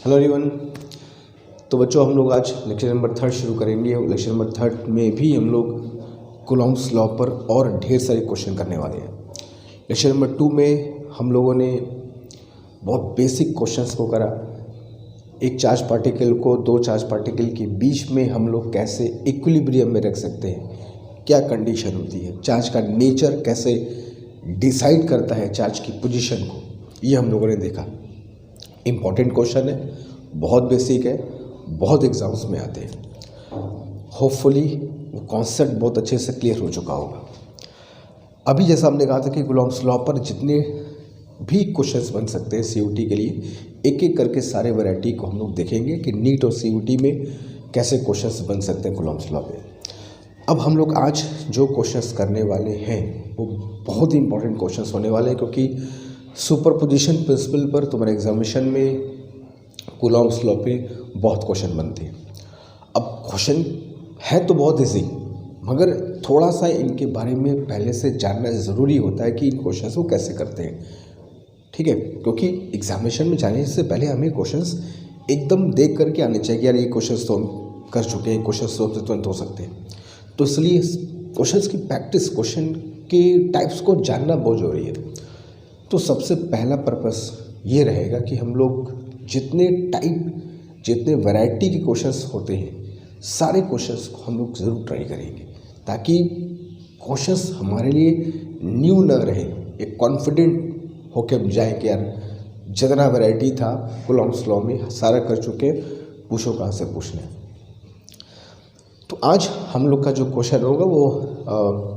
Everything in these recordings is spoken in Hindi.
Hello everyone. तो बच्चों हम लोग आज लेक्चर नंबर 3 शुरू करेंगे। लेक्चर नंबर 3 में भी हम लोग कूलॉम्स लॉ पर और ढेर सारे क्वेश्चन करने वाले हैं। लेक्चर नंबर 2 में हम लोगों ने बहुत बेसिक क्वेश्चंस को करा। एक चार्ज पार्टिकल को दो चार्ज पार्टिकल के बीच में हम लोग कैसे इक्विलिब्रियम में रख सकते हैं, क्या कंडीशन होती है, चार्ज का नेचर कैसे डिसाइड करता है चार्ज की पोजीशन को, ये हम लोगों ने देखा। इम्पॉर्टेंट क्वेश्चन है, बहुत बेसिक है, बहुत एग्जाम्स में आते हैं। होपफुली वो कॉन्सेप्ट बहुत अच्छे से क्लियर हो चुका होगा। अभी जैसा हमने कहा था कि कूलॉम्स लॉ पर जितने भी क्वेश्चंस बन सकते हैं सीयूटी के लिए, एक एक करके सारे वैरायटी को हम लोग देखेंगे कि नीट और सीयूटी में कैसे क्वेश्चंस बन सकते हैं कूलॉम्स लॉ पे। अब हम लोग आज जो क्वेश्चंस करने वाले हैं वो बहुत ही इंपॉर्टेंट क्वेश्चंस होने वाले हैं, क्योंकि सुपरपोजिशन प्रिंसिपल पर तुम्हारे एग्जामिनेशन में कूलॉम्स लॉ पे बहुत क्वेश्चन बनते हैं। अब क्वेश्चन है तो बहुत ईजी, मगर थोड़ा सा इनके बारे में पहले से जानना ज़रूरी होता है कि इन क्वेश्चंस को कैसे करते हैं, ठीक है। क्योंकि एग्जामिनेशन में जाने से पहले हमें क्वेश्चंस एकदम देख करके आने चाहिए कि यार ये क्वेश्चंस तो हम कर चुके हैं, क्वेश्चंस तो तुरंत हो सकते हैं। तो इसलिए क्वेश्चंस की प्रैक्टिस, क्वेश्चन के टाइप्स को जानना बहुत ज़रूरी है। तो सबसे पहला पर्पस ये रहेगा कि हम लोग जितने वैरायटी के क्वेश्चंस होते हैं, सारे क्वेश्चंस को हम लोग ज़रूर ट्राई करेंगे, ताकि क्वेश्चंस हमारे लिए न्यू न रहे, एक कॉन्फिडेंट होके हम जाए कि यार जितना वैरायटी था कूलॉम्स लॉ में सारा कर चुके, पूछो कहाँ से पूछना है। तो आज हम लोग का जो क्वेश्चन होगा वो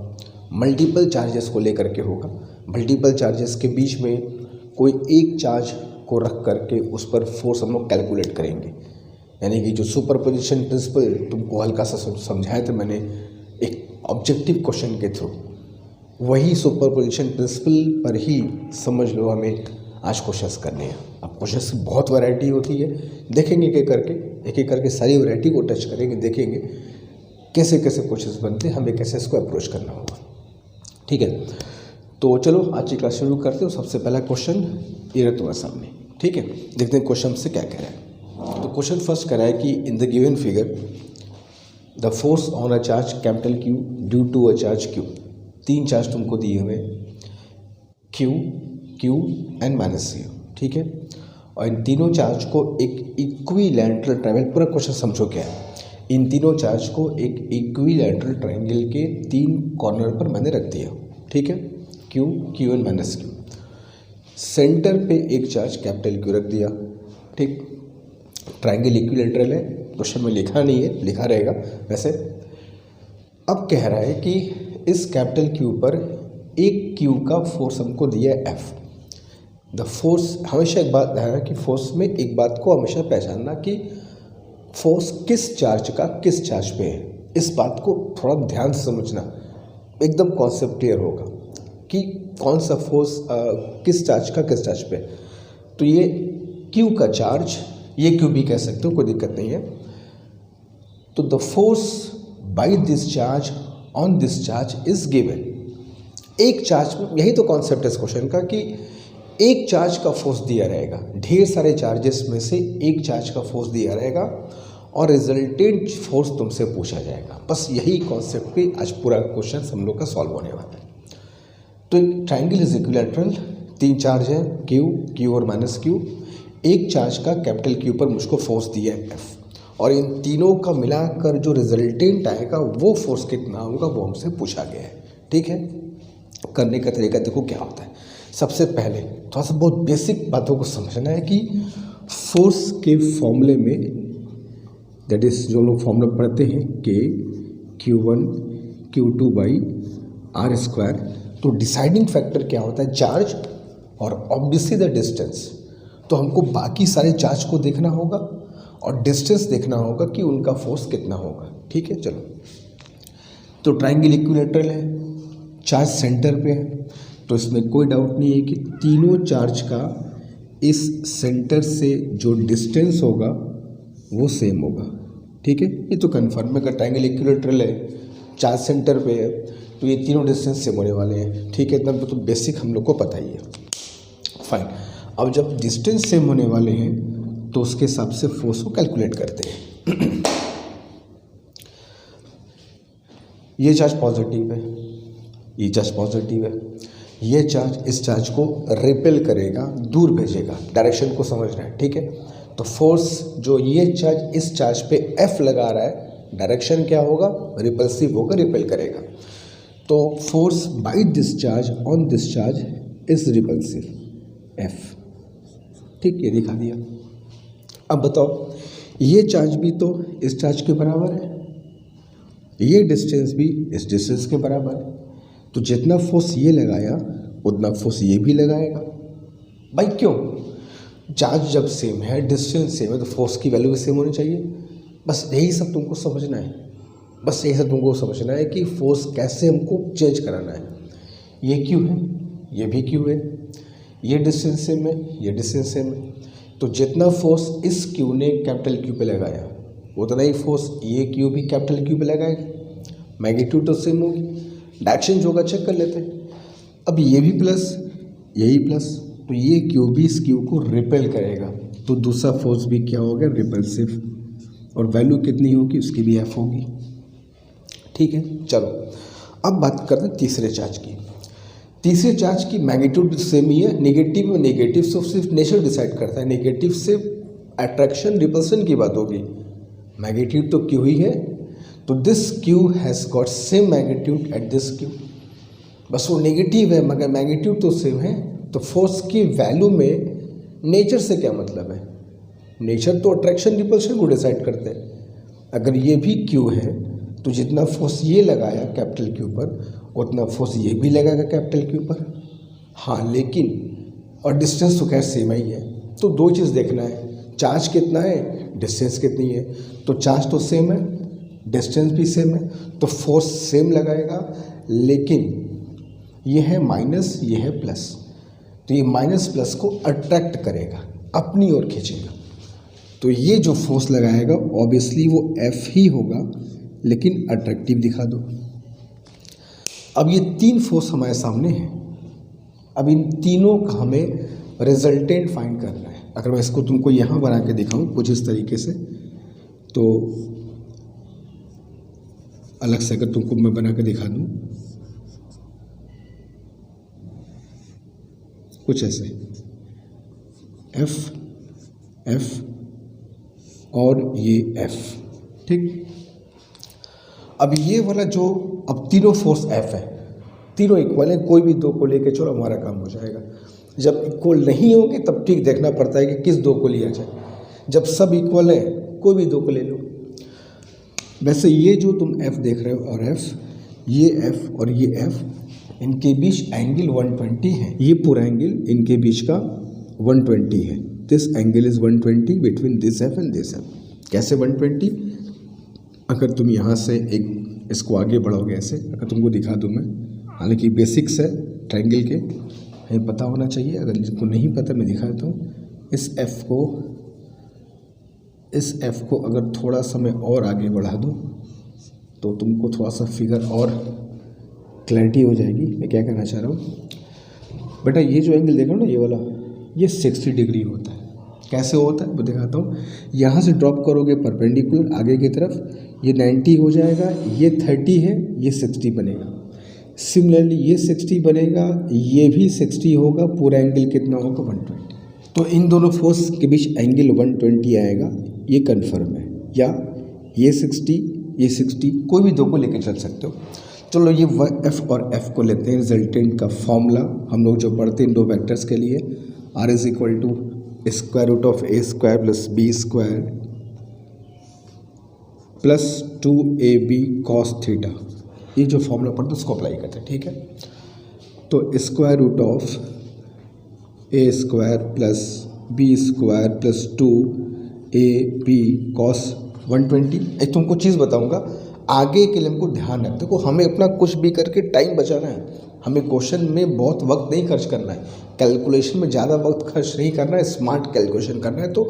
मल्टीपल चार्जेस को लेकर के होगा। मल्टीपल चार्जेस के बीच में कोई एक चार्ज को रख करके उस पर फोर्स हम लोग कैलकुलेट करेंगे। यानी कि जो सुपरपोजिशन प्रिंसिपल तुमको हल्का सा समझाया था मैंने एक ऑब्जेक्टिव क्वेश्चन के थ्रू, वही सुपरपोजिशन प्रिंसिपल पर ही समझ लो हमें आज क्वेश्चंस करने हैं। अब क्वेश्चंस की बहुत वैरायटी होती है, देखेंगे एक एक करके सारी वैरायटी को टच करेंगे, देखेंगे कैसे कैसे क्वेश्चंस बनते हैं, हमें कैसे इसको अप्रोच करना होगा, ठीक है। तो चलो आज की क्लास शुरू करते हो। सबसे पहला क्वेश्चन ये रहा तुम्हारे सामने, ठीक है। देखते हैं क्वेश्चन से क्या कह रहा है। तो क्वेश्चन फर्स्ट कह रहा है कि in the given figure the force on a charge capital Q due to a charge Q. तीन चार्ज तुमको दिए हुए, Q, Q and minus Q, ठीक है। और इन तीनों चार्ज को एक इक्विलैटरल ट्रायंगल, पूरा क्वेश्चन समझो क्या है। इन तीनों चार्ज को एक इक्विलैटरल ट्रायंगल के तीन कॉर्नर पर मैंने रख दिया, ठीक है। Q, Q and minus Q. Centre पे एक चार्ज कैपिटल क्यू रख दिया, ठीक। ट्रायंगल इक्विलैटरल है, क्वेश्चन में लिखा नहीं है, लिखा रहेगा वैसे। अब कह रहा है कि इस कैपिटल क्यू पर एक क्यू का फोर्स हमको दिया है एफ। द फोर्स, हमेशा एक बात है कि फोर्स में एक बात को हमेशा पहचानना कि फोर्स किस चार्ज का किस चार्ज पे है। इस बात को थोड़ा ध्यान से समझना, एकदम कॉन्सेप्ट क्लियर होगा कि कौन सा फोर्स किस चार्ज का किस चार्ज पे। तो ये क्यू का चार्ज, ये क्यू भी कह सकते हो, कोई दिक्कत नहीं है। तो the force by this charge on this charge is given. एक चार्ज, यही तो कॉन्सेप्ट है इस क्वेश्चन का कि एक चार्ज का फोर्स दिया रहेगा, ढेर सारे चार्जेस में से एक चार्ज का फोर्स दिया रहेगा और रिजल्टेंट फोर्स तुमसे पूछा जाएगा। बस यही कॉन्सेप्ट पे आज पूरा क्वेश्चन हम लोग का सॉल्व होने वाला है। तो ट्रायंगल इज इक्विलैटरल, तीन चार्ज है, क्यू, क्यू और माइनस क्यू। एक चार्ज का कैपिटल क्यू पर मुझको फोर्स दिया है एफ, और इन तीनों का मिलाकर जो रिजल्टेंट आएगा वो फोर्स कितना होगा वो हमसे पूछा गया है, ठीक है। करने का तरीका देखो क्या होता है। सबसे पहले थोड़ा सा बहुत बेसिक बातों को समझना है कि फोर्स के फॉर्मूले में, दैट इज जो हम लोग फॉर्मूला पढ़ते हैं के Q1 Q2 by r square. तो डिसाइडिंग फैक्टर क्या होता है, चार्ज और ऑब्वियसली द डिस्टेंस। तो हमको बाकी सारे चार्ज को देखना होगा और डिस्टेंस देखना होगा कि उनका फोर्स कितना होगा, ठीक है। चलो, तो ट्रायंगल इक्विलैटरल है, चार्ज सेंटर पे है, तो इसमें कोई डाउट नहीं है कि तीनों चार्ज का इस सेंटर से जो डिस्टेंस होगा वो सेम होगा, ठीक है। ये तो कन्फर्म है कि ट्रायंगल इक्विलैटरल है, चार्ज सेंटर पे है, तो ये तीनों डिस्टेंस सेम होने वाले हैं, ठीक है। इतना तो बेसिक हम लोग को पता ही है, फाइन। अब जब डिस्टेंस सेम होने वाले हैं तो उसके हिसाब से फोर्स को कैलकुलेट करते हैं। ये चार्ज पॉजिटिव है, ये चार्ज पॉजिटिव है, ये चार्ज इस चार्ज को रिपेल करेगा, दूर भेजेगा, डायरेक्शन को समझ रहे हैं, ठीक है। तो फोर्स जो ये चार्ज इस चार्ज पे F लगा रहा है, डायरेक्शन क्या होगा, रिपल्सिव होगा, रिपेल करेगा। तो force by this charge on this charge is repulsive, F, ठीक, ये दिखा दिया। अब बताओ, ये चार्ज भी तो इस चार्ज के बराबर है, ये डिस्टेंस भी इस डिस्टेंस के बराबर है, तो जितना फोर्स ये लगाया उतना फोर्स ये भी लगाएगा। भाई क्यों, चार्ज जब सेम है, डिस्टेंस सेम है, तो फोर्स की वैल्यू भी सेम होनी चाहिए। बस यही सब तुमको समझना है, बस यही सब तुमको समझना है कि फोर्स कैसे हमको चेंज कराना है। ये क्यू है, ये भी क्यू है, ये डिस्टेंस सेम है, ये डिस्टेंस सेम है, तो जितना फोर्स इस क्यू ने कैपिटल क्यू पे लगाया उतना ही फोर्स ये क्यू भी कैपिटल क्यू पे लगाएगा। मैग्नीट्यूड तो सेम होगी, डायरेक्शन जो होगा चेक कर लेते हैं। अब ये भी प्लस, यही प्लस, तो ये क्यू भी इस क्यू को रिपेल करेगा, तो दूसरा फोर्स भी क्या हो गया, रिपल्सिव, और वैल्यू कितनी होगी उसकी भी F होगी, ठीक है। चलो अब बात करते हैं तीसरे चार्ज की। तीसरे चार्ज की मैग्नीट्यूड सेम ही है, नेगेटिव में नेगेटिव से सिर्फ नेचर डिसाइड करता है, नेगेटिव से अट्रैक्शन रिपल्सन की बात होगी, मैग्नीट्यूड तो क्यू ही है, तो this Q has got same magnitude at this Q, बस वो नेगेटिव है मगर मैग्नीट्यूड तो सेम है। तो फोर्स की वैल्यू में नेचर से क्या मतलब है, नेचर तो अट्रैक्शन रिपल्शन को डिसाइड करते हैं। अगर ये भी क्यू है तो जितना फोर्स ये लगाया कैपिटल क्यू पर उतना फोर्स ये भी लगाएगा कैपिटल क्यू पर, हाँ, लेकिन और डिस्टेंस तो खैर सेम ही है। तो दो चीज़ देखना है, चार्ज कितना है, डिस्टेंस कितनी है। तो चार्ज तो सेम है, डिस्टेंस भी सेम है, तो फोर्स सेम लगाएगा, लेकिन ये है माइनस, ये है प्लस, तो ये माइनस प्लस को अट्रैक्ट करेगा, अपनी ओर खींचेगा। तो ये जो फोर्स लगाएगा ऑब्वियसली वो F ही होगा, लेकिन अट्रैक्टिव दिखा दो। अब ये तीन फोर्स हमारे सामने हैं, अब इन तीनों का हमें रिजल्टेंट फाइंड करना है। अगर मैं इसको तुमको यहाँ बना के दिखाऊँ कुछ इस तरीके से, तो अलग से अगर तुमको मैं बना के दिखा दूँ कुछ ऐसे, F F और ये F, ठीक। अब ये वाला जो, अब तीनों फोर्स F है, तीनों इक्वल है, कोई भी दो को लेके चलो हमारा काम हो जाएगा। जब इक्वल नहीं होंगे तब ठीक देखना पड़ता है कि किस दो को लिया जाए। जब सब इक्वल है कोई भी दो को ले लो। वैसे ये जो तुम F देख रहे हो और F, ये F और ये F, इनके बीच एंगल 120 है, ये पूरा एंगल इनके बीच का 120 है। This angle is 120 between this F and this F। कैसे 120, अगर तुम यहाँ से एक इसको आगे बढ़ोगे ऐसे, अगर तुमको दिखा दूँ मैं, हालांकि बेसिक्स है ट्रायंगल के, हमें पता होना चाहिए, अगर जिसको नहीं पता मैं दिखा देता हूँ। इस F को अगर थोड़ा सा मैं और आगे बढ़ा दूँ तो तुमको थोड़ा सा फिगर और क्लैरिटी हो जाएगी। मैं क्या कहना चाह रहा हूँ बेटा, ये जो एंगल देख रहे हो ना, ये वाला, ये 60 डिग्री होता है। कैसे होता है वो दिखाता हूँ। यहाँ से ड्रॉप करोगे परपेंडिकुलर आगे की तरफ, ये 90 हो जाएगा, ये 30 है, ये 60 बनेगा। सिमिलरली ये 60 बनेगा, ये भी 60 होगा, पूरा एंगल कितना होगा 120। तो इन दोनों फोर्स के बीच एंगल 120 आएगा, ये कन्फर्म है। या ये 60, ये 60, कोई भी दो को लेके चल सकते हो। चलो ये F और F को लेते हैं। रिजल्टेंट का फॉर्मूला हम लोग जो पढ़ते हैं दो वेक्टर्स के लिए, R is equal to square root of A square plus B square plus 2AB cos theta. ये जो फॉर्मूला पढ़ते हैं उसको अप्लाई करते हैं, ठीक है। तो square root of A square plus B square plus 2AB cos 120। एक तुमको चीज़ बताऊंगा, आगे के लिए हमको ध्यान रखते हो, हमें अपना कुछ भी करके टाइम बचाना है। हमें क्वेश्चन में बहुत वक्त नहीं खर्च करना है, कैलकुलेशन में ज़्यादा वक्त खर्च नहीं करना है, स्मार्ट कैलकुलेशन करना है। तो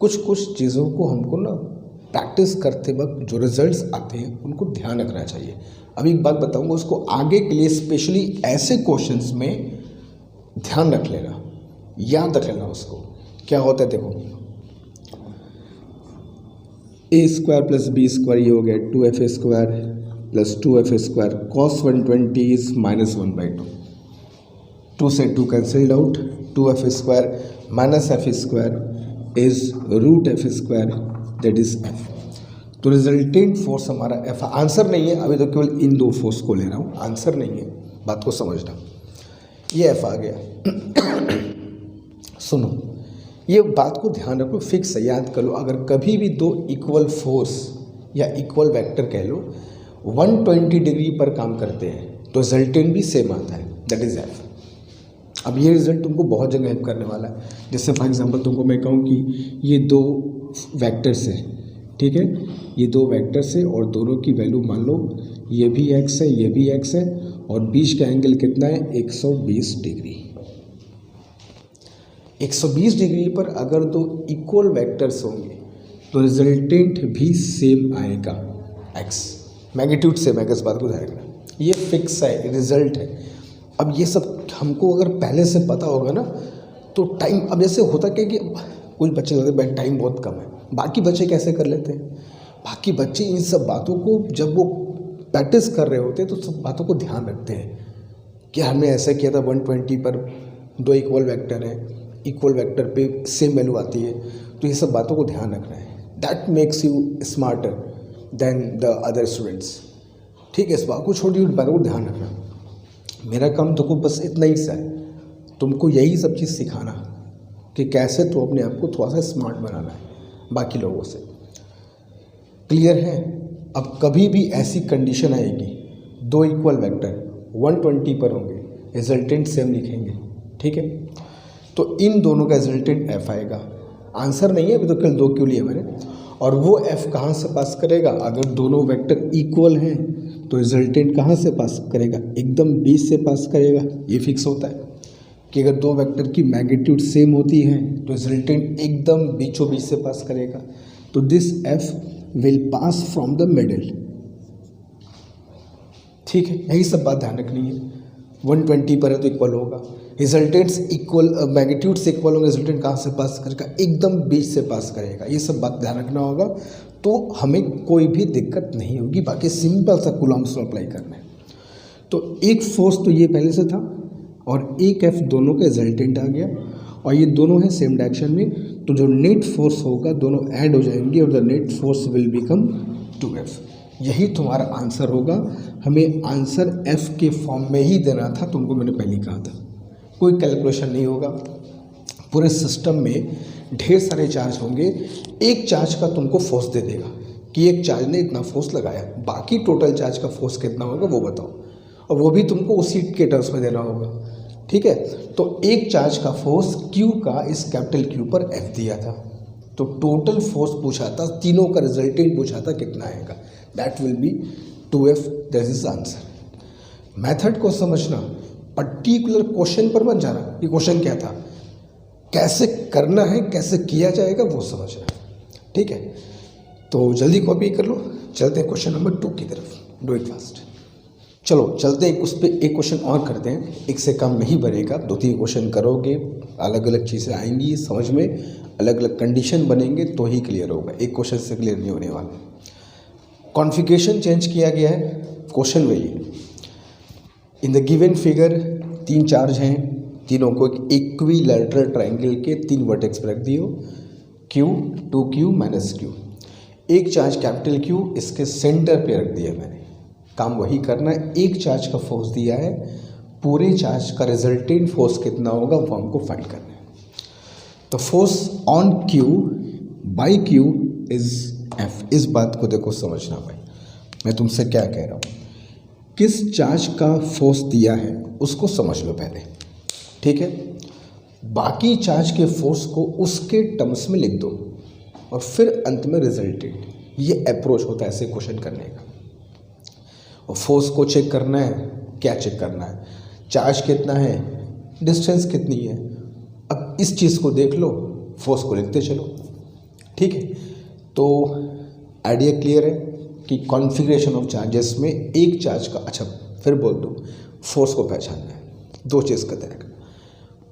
कुछ चीज़ों को हमको ना प्रैक्टिस करते वक्त जो रिजल्ट्स आते हैं उनको ध्यान रखना चाहिए। अभी एक बात बताऊंगा, उसको आगे के लिए स्पेशली ऐसे क्वेश्चंस में ध्यान रख लेना, याद रख लेना उसको। क्या होता है देखो, ए स्क्वायर प्लस बी स्क्वायर ये हो गया 2f² plus 2f² cos 120 is -1/2, 2 से 2 cancelled out, 2f² minus f² is √f², that is f। तो रिजल्टेंट फोर्स हमारा f, आंसर नहीं है अभी तो, केवल इन दो फोर्स को ले रहा हूँ, आंसर नहीं है, बात को समझना। ये f आ गया। सुनो, ये बात को ध्यान रखो, फिक्स है, याद कर लो। अगर कभी भी दो इक्वल फोर्स या इक्वल वेक्टर कह लो 120 डिग्री पर काम करते हैं तो रिजल्टेंट भी सेम आता है, दैट इज f। अब ये रिजल्ट तुमको बहुत जगह हेल्प करने वाला है। जैसे फॉर एग्जांपल तुमको मैं कहूँ कि ये दो वेक्टर्स हैं, ठीक है, ये दो वेक्टर्स है और दोनों की वैल्यू मान लो ये भी x है, ये भी x है, और बीच का एंगल कितना है 120 डिग्री। 120 डिग्री पर अगर दो इक्वल वेक्टर्स होंगे तो रिजल्टेंट भी सेम आएगा, x मैग्नीट्यूड सेम आएगा, इस बात को ध्यान रखना, ये फिक्स है, रिजल्ट है। अब ये सब हमको अगर पहले से पता होगा ना तो टाइम, अब जैसे होता क्या कि कुछ बच्चे लगते हैं टाइम बहुत कम है, बाकी बच्चे कैसे कर लेते हैं, बाकी बच्चे इन सब बातों को जब वो प्रैक्टिस कर रहे होते हैं तो सब बातों को ध्यान रखते हैं कि हमने ऐसा किया था 120 पर दो इक्वल वेक्टर हैं, इक्वल वेक्टर पे सेम वैल्यू आती है, तो ये सब बातों को ध्यान रखना है। That makes you smarter than the other students, ठीक है। इस बात को छोटी छोटी बातों को ध्यान रखना। मेरा काम तुमको बस इतना ही सा है, तुमको यही सब चीज़ सिखाना कि कैसे तो अपने आप को थोड़ा सा स्मार्ट बनाना है बाकी लोगों से। क्लियर है? अब कभी भी ऐसी कंडीशन आएगी दो इक्वल वेक्टर 120 पर होंगे, रिजल्टेंट सेम लिखेंगे, ठीक है, तो इन दोनों का रिजल्टेंट f आएगा। आंसर नहीं है अभी तो, कल दो क्यों लिए मैंने, और वो f कहाँ से पास करेगा, अगर दोनों वेक्टर इक्वल हैं तो रिजल्टेंट कहाँ से पास करेगा, एकदम बीच से पास करेगा। ये फिक्स होता है कि अगर दो वेक्टर की मैग्नीट्यूड सेम होती है तो रिजल्टेंट एकदम बीचों बीच से पास करेगा। तो this f will pass from the middle, ठीक है, यही सब बात ध्यान रखनी है। 120 पर है तो इक्वल होगा, रिजल्टेंट्स इक्वल, मैग्नीट्यूड से इक्वल होगा, रिजल्टेंट कहाँ से पास करेगा, एकदम बीच से पास करेगा। ये सब बात ध्यान रखना होगा, तो हमें कोई भी दिक्कत नहीं होगी। बाकी सिंपल सा कूलॉम्स लॉ अप्लाई करना है। तो एक फोर्स तो ये पहले से था और एक f दोनों का रिजल्टेंट आ गया, और ये दोनों हैं सेम डायरेक्शन में, तो जो नेट फोर्स होगा दोनों ऐड हो जाएंगे और the net force will become 2f। यही तुम्हारा आंसर होगा। हमें आंसर f के फॉर्म में ही देना था, तुमको मैंने पहले कहा था। कोई कैलकुलेशन नहीं होगा, पूरे सिस्टम में ढेर सारे चार्ज होंगे, एक चार्ज का तुमको फोर्स दे देगा कि एक चार्ज ने इतना फोर्स लगाया, बाकी टोटल चार्ज का फोर्स कितना होगा वो बताओ, और वो भी तुमको उसी के टर्म्स में देना होगा, ठीक है। तो एक चार्ज का फोर्स Q का इस कैपिटल Q पर F दिया था, तो टोटल फोर्स पूछा था, तीनों का रिजल्टेंट पूछा था कितना आएगा, that will be 2F, that is answer. Method को समझना, पर्टिकुलर क्वेश्चन पर मत जाना, ये क्वेश्चन क्या था, कैसे करना है, कैसे किया जाएगा वो समझना, ठीक है। तो जल्दी कॉपी कर लो, चलते हैं क्वेश्चन नंबर 2 की तरफ, डू इट फास्ट। चलो चलते हैं, उस पर एक क्वेश्चन और करते हैं, एक से कम नहीं बनेगा, 2-3 क्वेश्चन करोगे, अलग अलग चीज़ें आएंगी समझ में, अलग अलग कंडीशन बनेंगे तो ही क्लियर होगा, एक क्वेश्चन से क्लियर नहीं होने वाला। कॉन्फ़िगरेशन चेंज किया गया है, क्वेश्चन वही है। इन द गिवन फिगर 3 चार्ज हैं, तीनों को इक्विलैटरल ट्रायंगल के 3 वर्टेक्स पर रख दियो, Q 2Q -Q। एक चार्ज कैपिटल Q इसके सेंटर पे रख दिया मैंने, काम वही करना है। एक चार्ज का फोर्स दिया है, पूरे चार्ज का रिजल्टेंट फोर्स कितना होगा वो हमको फाइंड करना है। तो force on Q by Q is F। इस बात को देखो समझना भाई, मैं तुमसे क्या कह रहा हूँ, किस चार्ज का फोर्स दिया है उसको समझ लो पहले, ठीक है। बाकी चार्ज के फोर्स को उसके टर्म्स में लिख दो और फिर अंत में रिजल्टेंट। ये अप्रोच होता है ऐसे क्वेश्चन करने का। और फोर्स को चेक करना है, क्या चेक करना है, चार्ज कितना है, डिस्टेंस कितनी है। अब इस चीज़ को देख लो, फोर्स को लिखते चलो, ठीक है। तो आइडिया क्लियर है कि कॉन्फ़िगरेशन ऑफ चार्जेस में एक चार्ज का, अच्छा फिर बोल दो, फोर्स को पहचानना है, 2 चीज़ का ध्यान रखना,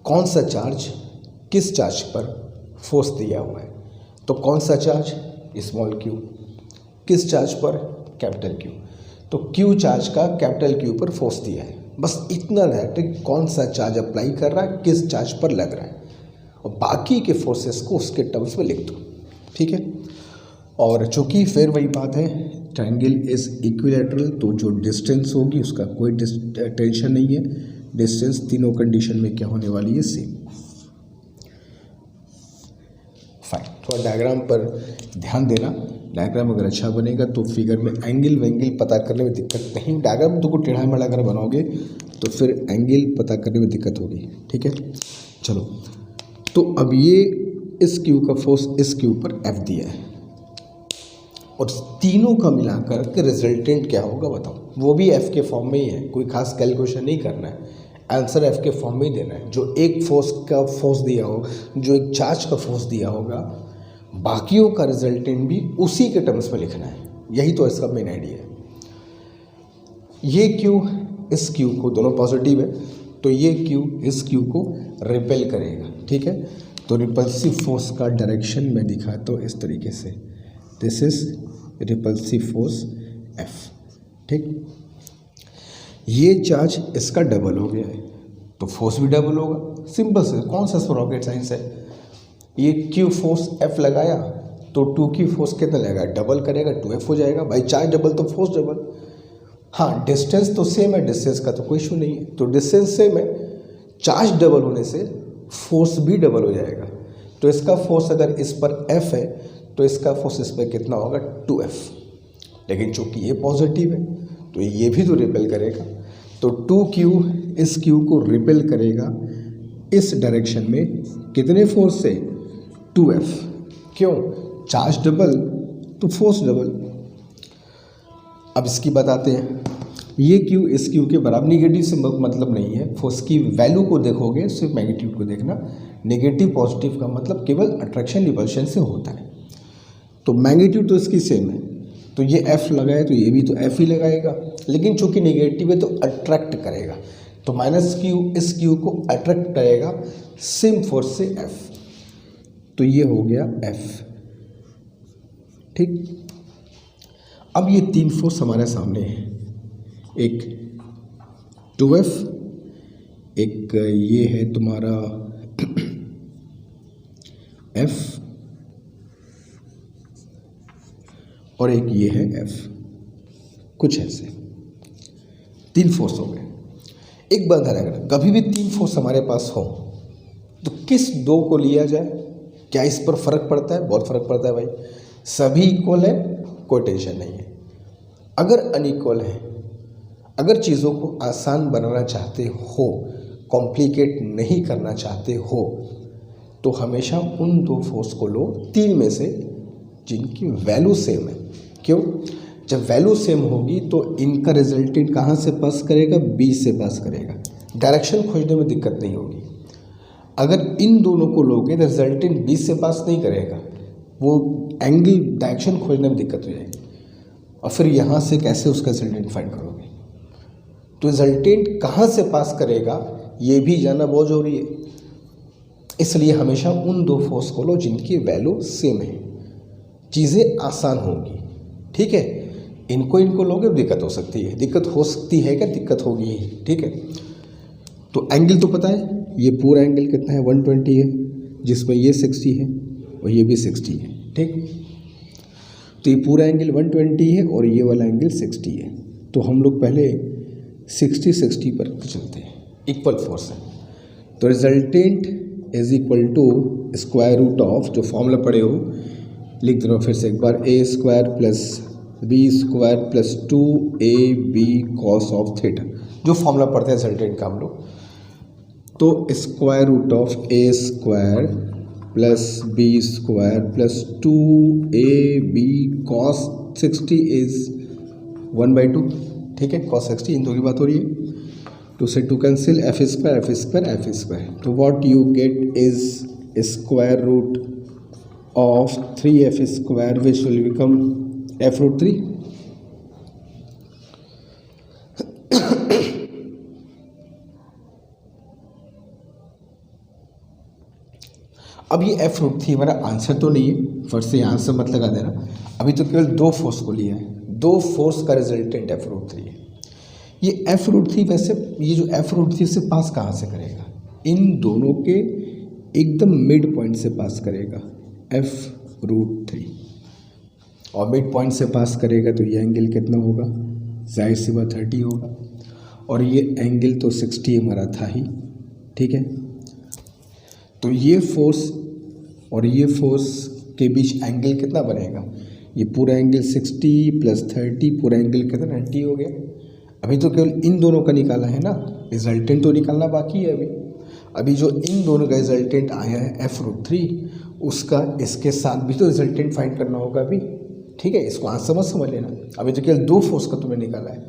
कौन सा चार्ज किस चार्ज पर फोर्स दिया हुआ है। तो कौन सा चार्ज स्मॉल क्यू, किस चार्ज पर, कैपिटल क्यू। तो क्यू चार्ज का कैपिटल क्यू पर फोर्स दिया है, बस इतना डायरेक्ट कौन सा चार्ज अप्लाई कर रहा है, किस चार्ज पर लग रहा है, और बाकी के फोर्सेस को उसके टर्म्स में लिख दो, ठीक है। और चूँकि फिर वही बात है, ट्रायंगल इज इक्विलैटरल, तो जो डिस्टेंस होगी उसका कोई टेंशन नहीं है, डिस्टेंस तीनों कंडीशन में क्या होने वाली है, सेम। फाइन, थोड़ा डायग्राम पर ध्यान देना, डायग्राम अगर अच्छा बनेगा तो फिगर में एंगल वेंगल पता करने में दिक्कत नहीं, डायग्राम तो टेढ़ा मेढ़ा अगर बनाओगे तो फिर एंगल पता करने में दिक्कत होगी, ठीक है। चलो, तो अब ये इस क्यू का फोर्स इस क्यू पर एफ दिया है, और तीनों का मिलाकर के रिजल्टेंट क्या होगा बताओ, वो भी एफ के फॉर्म में ही है, कोई खास कैलकुलेशन नहीं करना है, आंसर एफ के फॉर्म में ही देना है। जो एक फोर्स का फोर्स दिया हो, जो एक चार्ज का फोर्स दिया होगा, बाकियों का रिजल्टेंट भी उसी के टर्म्स में लिखना है, यही तो इसका मेन आइडिया है। ये क्यू इस क्यू को, दोनों पॉजिटिव है, तो ये क्यू इस क्यू को रिपेल करेगा, ठीक है। तो रिपल्सिव फोर्स का डायरेक्शन मैं दिखाता हूँ इस तरीके से, this is repulsive force F, ठीक। ये चार्ज इसका डबल हो गया है, तो फोर्स भी डबल होगा, सिंपल से, कौन सा रॉकेट साइंस है। ये क्यू फोर्स एफ लगाया तो टू की फोर्स कितना लगेगा, डबल करेगा, 2f हो जाएगा भाई, चार्ज डबल तो फोर्स डबल। हाँ, डिस्टेंस तो सेम है, डिस्टेंस का तो कोई इशू नहीं है, तो डिस्टेंस सेम है, चार्ज डबल होने से फोर्स भी डबल हो जाएगा। तो इसका फोर्स अगर इस पर f है तो इसका फोर्स इस पर कितना होगा, 2f। लेकिन चूंकि ये पॉजिटिव है तो ये भी तो रिपेल करेगा, तो 2q इस q को रिपेल करेगा इस डायरेक्शन में, कितने फोर्स से, 2f। क्यों, चार्ज डबल तो फोर्स डबल। अब इसकी बताते हैं, ये क्यू इस क्यू के बराबर, निगेटिव से मतलब नहीं है, फोर्स की वैल्यू को देखोगे, सिर्फ मैग्नीट्यूड को देखना, नेगेटिव पॉजिटिव का मतलब केवल अट्रैक्शन रिपल्शन से होता है। तो मैग्नीट्यूड तो इसकी सेम है, तो ये एफ लगाए तो ये भी तो एफ ही लगाएगा, लेकिन चूंकि नेगेटिव है तो अट्रैक्ट करेगा, तो माइनस क्यू इस क्यू को अट्रैक्ट करेगा सेम फोर्स से एफ, तो ये हो गया एफ, ठीक। अब ये तीन फोर्स हमारे सामने हैं, एक 2f, एक ये है तुम्हारा f, और एक ये है f, कुछ ऐसे तीन फोर्स हो गए। एक बात ध्यान रखना, कभी भी तीन फोर्स हमारे पास हो तो किस दो को लिया जाए, क्या इस पर फर्क पड़ता है, बहुत फर्क पड़ता है भाई। सभी इक्वल है, कोई टेंशन नहीं है। अगर अनइक्वल है, अगर चीज़ों को आसान बनाना चाहते हो, कॉम्प्लिकेट नहीं करना चाहते हो, तो हमेशा उन दो फोर्स को लो तीन में से जिनकी वैल्यू सेम है। क्यों, जब वैल्यू सेम होगी तो इनका रिजल्टेंट कहाँ से पास करेगा, बी से पास करेगा, डायरेक्शन खोजने में दिक्कत नहीं होगी। अगर इन दोनों को लोगे तो रिजल्टेंट बी से पास नहीं करेगा, वो एंगल डायरेक्शन खोजने में दिक्कत हो जाएगी, और फिर यहाँ से कैसे उसका रिजल्टेंट फाइंड करोगे। तो रिजल्टेंट कहाँ से पास करेगा ये भी जानना बहुत जरूरी है, इसलिए हमेशा उन दो फोर्स को लो जिनकी वैल्यू सेम है, चीज़ें आसान होंगी, ठीक है। इनको लोगे तो दिक्कत हो सकती है, दिक्कत हो सकती है क्या, दिक्कत होगी ही, ठीक है। तो एंगल तो पता है, ये पूरा एंगल कितना है, 120 है, जिसमें ये 60 है और ये भी 60 है, ठीक। तो ये पूरा एंगल 120 है और ये वाला एंगल 60 है, तो हम लोग पहले 60 पर चलते हैं, इक्वल फोर्स है, तो resultant is equal to square root of, जो फॉर्मूला पढ़े हो लिख दे रहा हूँ फिर से एक बार, A square plus B square plus 2ab cos of theta, जो फॉर्मूला पढ़ते हैं रिजल्टेंट का हम लोग। तो square root of A square plus B square plus 2ab cos 60 is 1/2, ठीक है, कॉस 60, इन दो की बात हो रही है। टू से टू कैंसिल, एफ स्क्वायर, तो what you get is square root of 3f square, which will become f root 3. अब ये F√3 हमारा आंसर तो नहीं है, फर्स्ट से आंसर मत लगा देना, अभी तो केवल दो फोर्स को लिया है, दो फोर्स का रिजल्टेंट F√3 है। ये F√3 वैसे ये जो F√3 से पास कहाँ से करेगा, इन दोनों के एकदम मिड पॉइंट से पास करेगा F√3, और मिड पॉइंट से पास करेगा तो ये एंगल कितना होगा, जाहिर सी बात 30 होगा, और ये एंगल तो 60 हमारा था ही, ठीक है। तो ये फोर्स और ये फोर्स के बीच एंगल कितना बनेगा, ये पूरा एंगल 60 + 30 पूरा एंगल कितना 90 हो गया। अभी तो केवल इन दोनों का निकाला है ना, रिजल्टेंट तो निकालना बाकी है अभी जो इन दोनों का रिजल्टेंट आया है F√3, उसका इसके साथ भी तो रिजल्टेंट फाइंड करना होगा अभी, ठीक है। इसको आंसर मत समझ लेना, अभी तो केवल दो फोर्स का तुम्हें निकाला है।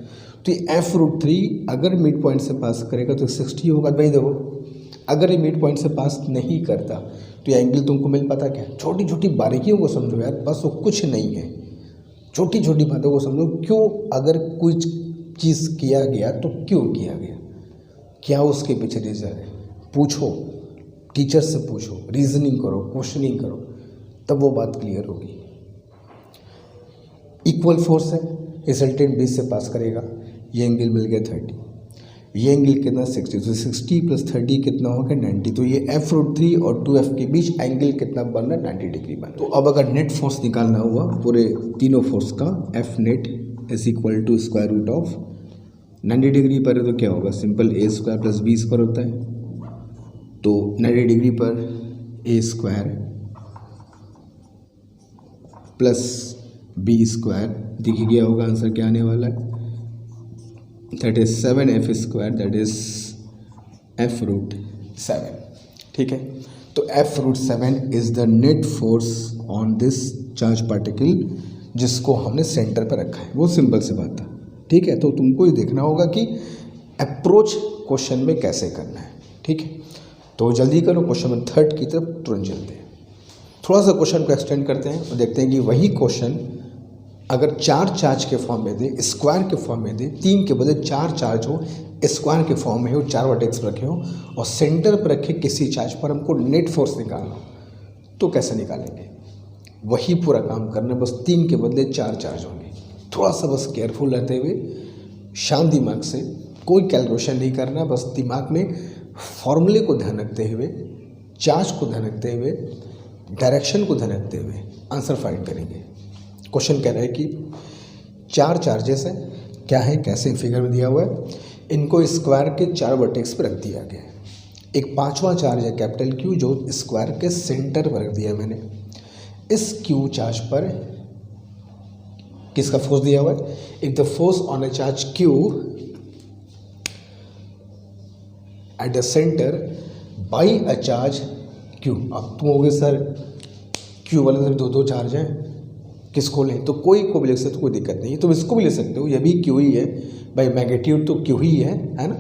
तो ये F√3 अगर मिड पॉइंट से पास करेगा तो 60 होगा। भाई देखो, अगर ये मिड पॉइंट से पास नहीं करता तो ये एंगल तुमको मिल पाता क्या। छोटी छोटी बारीकियों को समझो यार, बस वो कुछ नहीं है, छोटी छोटी बातों को समझो। क्यों, अगर कोई चीज़ किया गया तो क्यों किया गया, क्या उसके पीछे रीज़न है, पूछो, टीचर से पूछो, रीजनिंग करो, क्वेश्चनिंग करो, तब वो बात क्लियर होगी। इक्वल फोर्स है, रिजल्टेंट 20 से पास करेगा, ये एंगल मिल गया 30, ये एंगल कितना 60, तो 60 + 30 कितना होगा 90। तो ये F√3 और 2F के बीच एंगल कितना बन रहा है, 90 डिग्री बन रहा है। तो अब अगर नेट फोर्स निकालना हुआ पूरे तीनों फोर्स का, F net = √² 90 डिग्री पर है तो क्या होगा, सिंपल A² + B² होता है। तो 90 डिग्री पर A² + B² दिख गया होगा, आंसर क्या आने वाला है, that is 7F², that is F√7, ठीक है। तो F√7 is the net force on this charge particle, जिसको हमने सेंटर पर रखा है। वो सिंपल सी बात था, ठीक है। तो तुमको ये देखना होगा कि अप्रोच क्वेश्चन में कैसे करना है, ठीक है। तो जल्दी करो, क्वेश्चन नंबर 3 की तरफ तुरंत चलते हैं। थोड़ा सा क्वेश्चन को एक्सटेंड करते हैं और देखते हैं कि वही क्वेश्चन अगर 4 चार्ज के फॉर्म में दे, स्क्वायर के फॉर्म में दे, 3 के बदले 4 चार्ज हो, स्क्वायर के फॉर्म में हो, 4 वर्टेक्स रखे हो और सेंटर पर रखे किसी चार्ज पर हमको नेट फोर्स निकालना हो, तो कैसे निकालेंगे। वही पूरा काम करना, बस 3 के बदले 4 चार्ज होंगे। थोड़ा सा बस केयरफुल रहते हुए, शांत दिमाग से, कोई कैलकुलेशन नहीं करना, बस दिमाग में फॉर्मूले को ध्यान रखते हुए, चार्ज को ध्यान रखते हुए, डायरेक्शन को ध्यान रखते हुए आंसर फाइंड करेंगे। क्वेश्चन कह रहा है कि 4 चार्जेस हैं, क्या है, कैसे फिगर में दिया हुआ है, इनको स्क्वायर के 4 वर्टेक्स पर रख दिया गया है। एक 5वां चार्ज है कैपिटल Q, जो स्क्वायर के सेंटर पर रख दिया मैंने। इस Q चार्ज पर किसका फोर्स दिया हुआ है, एक the force on a charge Q at the centre by a charge Q। अब तुम होगे सर Q वाले में 2 चार्ज हैं, किसको लें, तो कोई को भी लिख सकते हो, कोई दिक्कत नहीं है। तुम इसको भी ले सकते हो, ये भी Q ही है भाई, मैग्नीट्यूड तो Q ही है ना।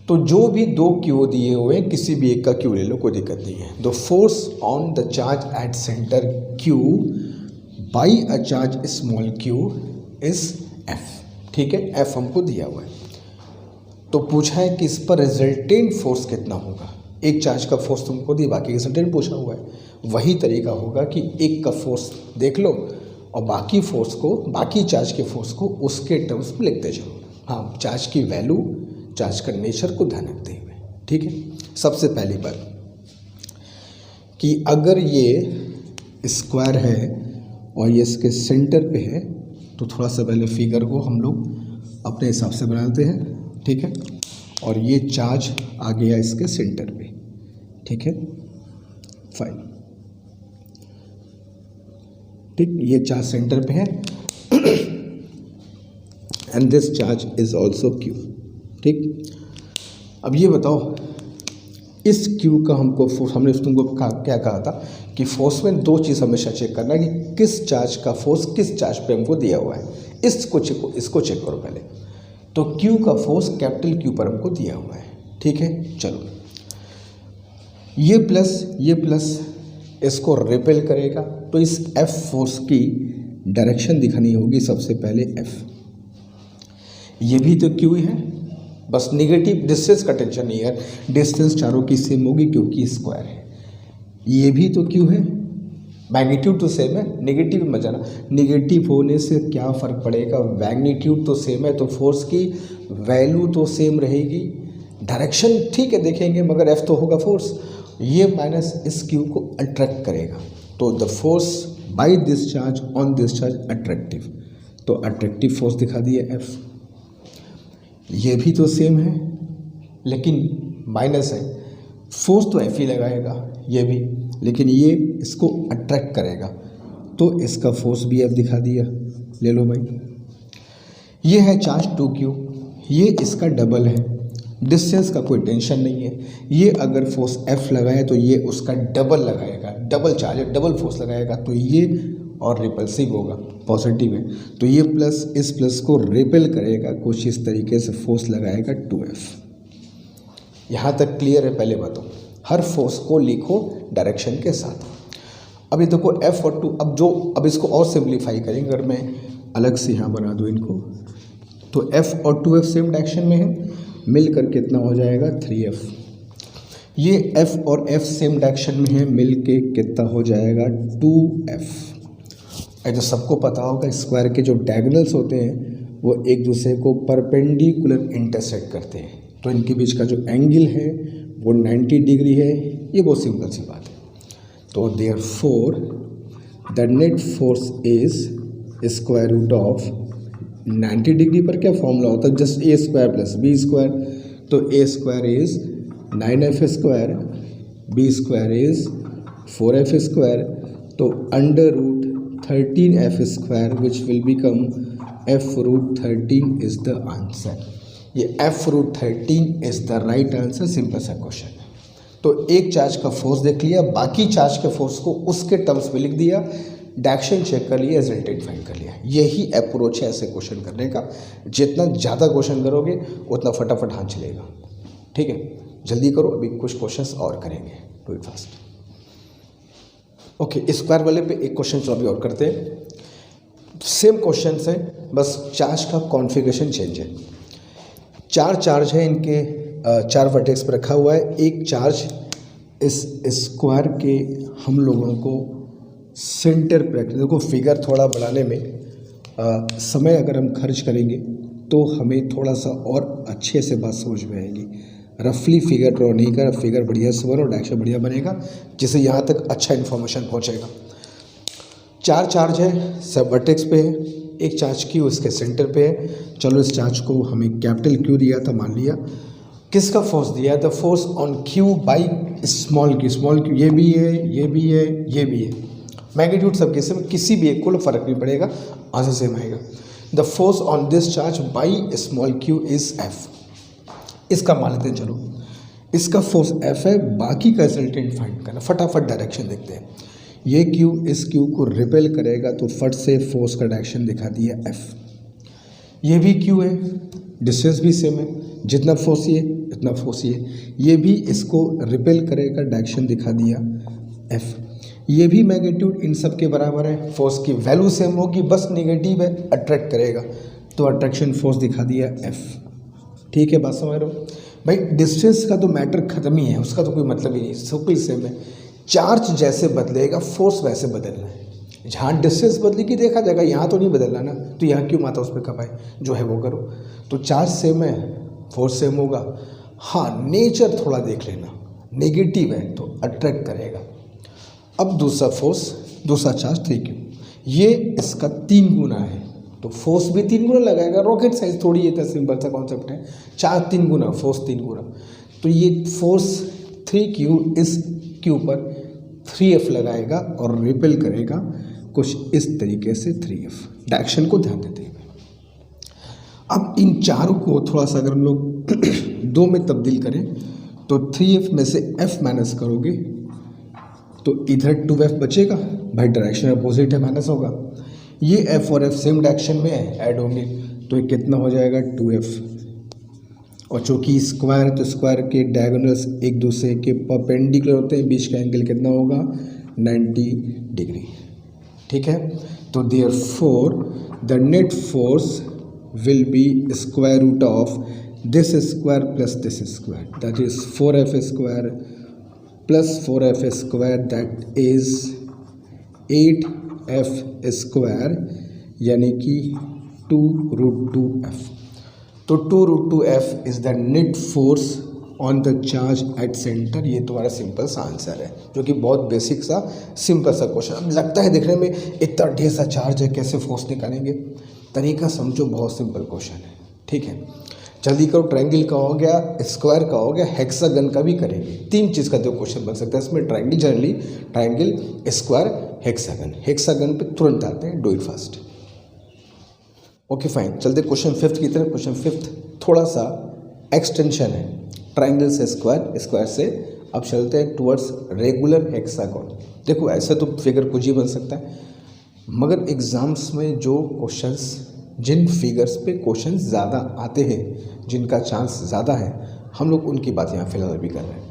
तो जो भी 2 Q दिए हुए हैं, किसी भी एक का Q ले लो, कोई दिक्कत नहीं है। The force on the charge at centre Q by a charge small q is F, ठीक है। F हमको दिया हुआ है, तो पूछा है कि इस पर रिजल्टेंट फोर्स कितना होगा। एक चार्ज का फोर्स तुमको दिया, बाकी रिजल्टेंट पूछा हुआ है। वही तरीका होगा कि एक का फोर्स देख लो और बाकी फोर्स को, बाकी चार्ज के फोर्स को उसके टर्म्स में लिखते चलो। हाँ, चार्ज की वैल्यू, चार्ज का नेचर को ध्यान रखते हुए, ठीक है। सबसे पहली बात कि अगर ये स्क्वायर है और ये इसके सेंटर पे है, तो थोड़ा सा पहले फिगर को हम लोग अपने हिसाब से बनाते हैं, ठीक है। और ये चार्ज आ गया इसके सेंटर पे, ठीक है, फाइन, ठीक। ये चार्ज सेंटर पे है and this charge is also Q, ठीक। अब ये बताओ, इस Q का हमको फोर्स, हमने तुमको क्या कहा था कि फोर्स में 2 चीज़ हमेशा चेक करना है कि किस चार्ज का फोर्स किस चार्ज पे हमको दिया हुआ है। इसको चेक करो पहले। तो Q का फोर्स कैपिटल Q पर हमको दिया हुआ है, ठीक है। चलो, ये प्लस इसको रिपेल करेगा, तो इस F फोर्स की डायरेक्शन दिखानी होगी सबसे पहले F। ये भी तो Q है, बस निगेटिव डिस्टेंस का टेंशन नहीं है, डिस्टेंस चारों की सेम होगी क्योंकि स्क्वायर है। ये भी तो क्यू है, मैग्नीट्यूड तो सेम है, नेगेटिव मत जाना, नेगेटिव होने से क्या फ़र्क पड़ेगा, मैग्नीट्यूड तो सेम है तो फोर्स की वैल्यू तो सेम रहेगी, डायरेक्शन ठीक है देखेंगे मगर एफ तो होगा फोर्स, ये माइनस इस क्यू को अट्रैक्ट करेगा, तो the force by this charge on this charge attractive, तो अट्रैक्टिव फोर्स दिखा दिया एफ। ये भी तो सेम है लेकिन माइनस है, फोर्स तो एफ ही लगाएगा ये भी, लेकिन ये इसको अट्रैक्ट करेगा तो इसका फोर्स भी एफ दिखा दिया, ले लो भाई। ये है चार्ज 2q, ये इसका डबल है, डिस्टेंस का कोई टेंशन नहीं है, ये अगर फोर्स एफ लगाए तो ये उसका डबल लगाएगा, डबल चार्ज है डबल फोर्स लगाएगा, तो ये और रिपल्सिव होगा, पॉजिटिव है तो ये प्लस इस प्लस को रिपेल करेगा, कुछ इस तरीके से फोर्स लगाएगा 2f। यहाँ तक क्लियर है? पहले बताओ, हर फोर्स को लिखो डायरेक्शन के साथ। अब ये देखो f और 2, अब इसको और सिंप्लीफाई करेंगे, अगर मैं अलग से यहाँ बना दूँ इनको, तो f और 2f सेम डायरेक्शन में है, मिलकर कितना हो जाएगा 3f। ये f और f सेम डायरेक्शन में है, मिल के कितना हो जाएगा 2f। जो सबको पता होगा स्क्वायर के जो डायगोनल्स होते हैं वो एक दूसरे को परपेंडिकुलर इंटरसेक्ट करते हैं, तो इनके बीच का जो एंगल है वो 90 डिग्री है, ये बहुत सिंपल सी बात है। तो therefore the net force is square root of 90 degree पर क्या फॉर्मूला होता है, just A square plus B square, तो A square is 9f square, B square is 4f square, तो under root 13f square which will become f root 13 is the answer. ये f root 13 is the right answer, simple सा क्वेश्चन है। तो एक चार्ज का फोर्स देख लिया, बाकी चार्ज के फोर्स को उसके टर्म्स में लिख दिया, डायरेक्शन चेक कर लिया, रिजल्टेंट फाइंड कर लिया। यही अप्रोच है ऐसे क्वेश्चन करने का, जितना ज़्यादा क्वेश्चन करोगे उतना फटाफट हाथ चलेगा। ठीक है, जल्दी करो, अभी कुछ क्वेश्चंस और करेंगे, do it fast. Okay, square वाले पे एक क्वेश्चन चलो अभी और करते हैं। सेम क्वेश्चन है, बस चार्ज का कॉन्फ़िगरेशन चेंज है। चार चार्ज है, इनके 4 वर्टेक्स पर रखा हुआ है। एक चार्ज इस स्क्वायर के हम लोगों को सेंटर पर रखते, देखो फिगर थोड़ा बढ़ाने में समय अगर हम खर्च करेंगे तो हमें थोड़ा सा और अच्छे से बात समझ में आएगी। रफली फिगर ड्रॉ नहीं कर, फिगर बढ़िया से बनो, डायरेक्शन बढ़िया बनेगा, जिससे यहाँ तक अच्छा इन्फॉर्मेशन पहुँचेगा। 4 चार्ज है, सब वर्टेक्स पे है, एक चार्ज क्यू इसके सेंटर पे है। चलो इस चार्ज को हमें कैपिटल क्यू दिया था, मान लिया। किसका फोर्स दिया है? The force on Q by small Q. Small Q ये भी है, ये भी है, ये भी है। मैग्नीट्यूड सबके से किसी भी एक को फर्क नहीं पड़ेगा, आंसर सेम आएगा। The force on this charge by small Q is F. इसका मान लेते हैं, चलो इसका फोर्स एफ है, बाकी का रिजल्टेंट फाइंड करना। फटाफट डायरेक्शन देखते हैं। ये क्यू इस क्यू को रिपेल करेगा तो फट से फोर्स का डायरेक्शन दिखा दिया एफ। ये भी क्यू है, डिस्टेंस भी सेम है, जितना फोर्स ये इतना फोर्स ये भी इसको रिपेल करेगा, डायरेक्शन दिखा दिया एफ। ये भी मैग्नीट्यूड इन सब के बराबर है, फोर्स की वैल्यू सेम होगी, बस नेगेटिव है, अट्रैक्ट करेगा तो अट्रैक्शन फोर्स दिखा दिया एफ। ठीक है, बात समझ रहे हो भाई? डिस्टेंस का तो मैटर खत्म ही है, उसका तो कोई मतलब ही नहीं, सिंपल सेम है। चार्ज जैसे बदलेगा फोर्स वैसे बदलना है। जहाँ डिस्टेंस बदलेगी देखा जाएगा, यहाँ तो नहीं बदलना ना, तो यहाँ क्यों माता उस पर कब आए, जो है वो करो। तो चार्ज सेम है, फोर्स सेम होगा। हाँ, नेचर थोड़ा देख लेना, नेगेटिव है तो अट्रैक्ट करेगा। अब दूसरा फोर्स, दूसरा चार्ज 3q, ये इसका 3 गुना है तो फोर्स भी 3 गुना लगाएगा। रॉकेट साइज थोड़ी, ये तो सिंपल सा कॉन्सेप्ट है। चार्ज 3 गुना, फोर्स 3 गुना, तो ये फोर्स 3q इस क्यू पर 3f लगाएगा और रिपेल करेगा कुछ इस तरीके से 3f। डायरेक्शन को ध्यान देते हैं। अब इन चारों को थोड़ा सा अगर हम लोग 2 में तब्दील करें तो 3f में से f माइनस करोगे तो इधर 2f बचेगा, भाई डायरेक्शन अपोजिट है, माइनस होगा। ये f और f सेम डायरेक्शन में है, ऐड होंगे तो ये कितना हो जाएगा 2f। और चूँकि स्क्वायर है तो स्क्वायर के डायगोनल्स एक दूसरे के परपेंडिकुलर होते हैं, बीच का एंगल कितना होगा 90 डिग्री। ठीक है, तो therefore the net force will be square root of this square plus this square, that is 4f square plus 4f square that is 8f square यानी कि 2√2f। तो 2√2f is the net force on the charge at centre. ये तुम्हारा सिंपल सा आंसर है, जो कि बहुत बेसिक सा सिंपल सा क्वेश्चन। अब लगता है देखने में इतना ढेर सा चार्ज है, कैसे फोर्स निकालेंगे? तरीका समझो, बहुत सिंपल क्वेश्चन है। ठीक है, जल्दी करो। ट्रायंगल का हो गया, स्क्वायर का हो गया, हेक्सागन का भी करेंगे। 3 चीज़ का जो क्वेश्चन बन सकता है इसमें। Triangle generally, triangle, square, hexagon. Hexagon पे तुरंत आते हैं, do it fast. Okay fine, चलते क्वेश्चन 5 की तरफ। क्वेश्चन 5 थोड़ा सा एक्सटेंशन है ट्रायंगल से स्क्वायर, स्क्वायर से अब चलते हैं टुवर्ड्स रेगुलर हेक्सागन। देखो ऐसे तो फिगर कुछ ही बन सकता है, मगर एग्जाम्स में जो क्वेश्चंस, जिन फिगर्स पे क्वेश्चंस ज़्यादा आते हैं, जिनका चांस ज़्यादा है, हम लोग उनकी बात यहाँ फिलहाल भी कर रहे हैं।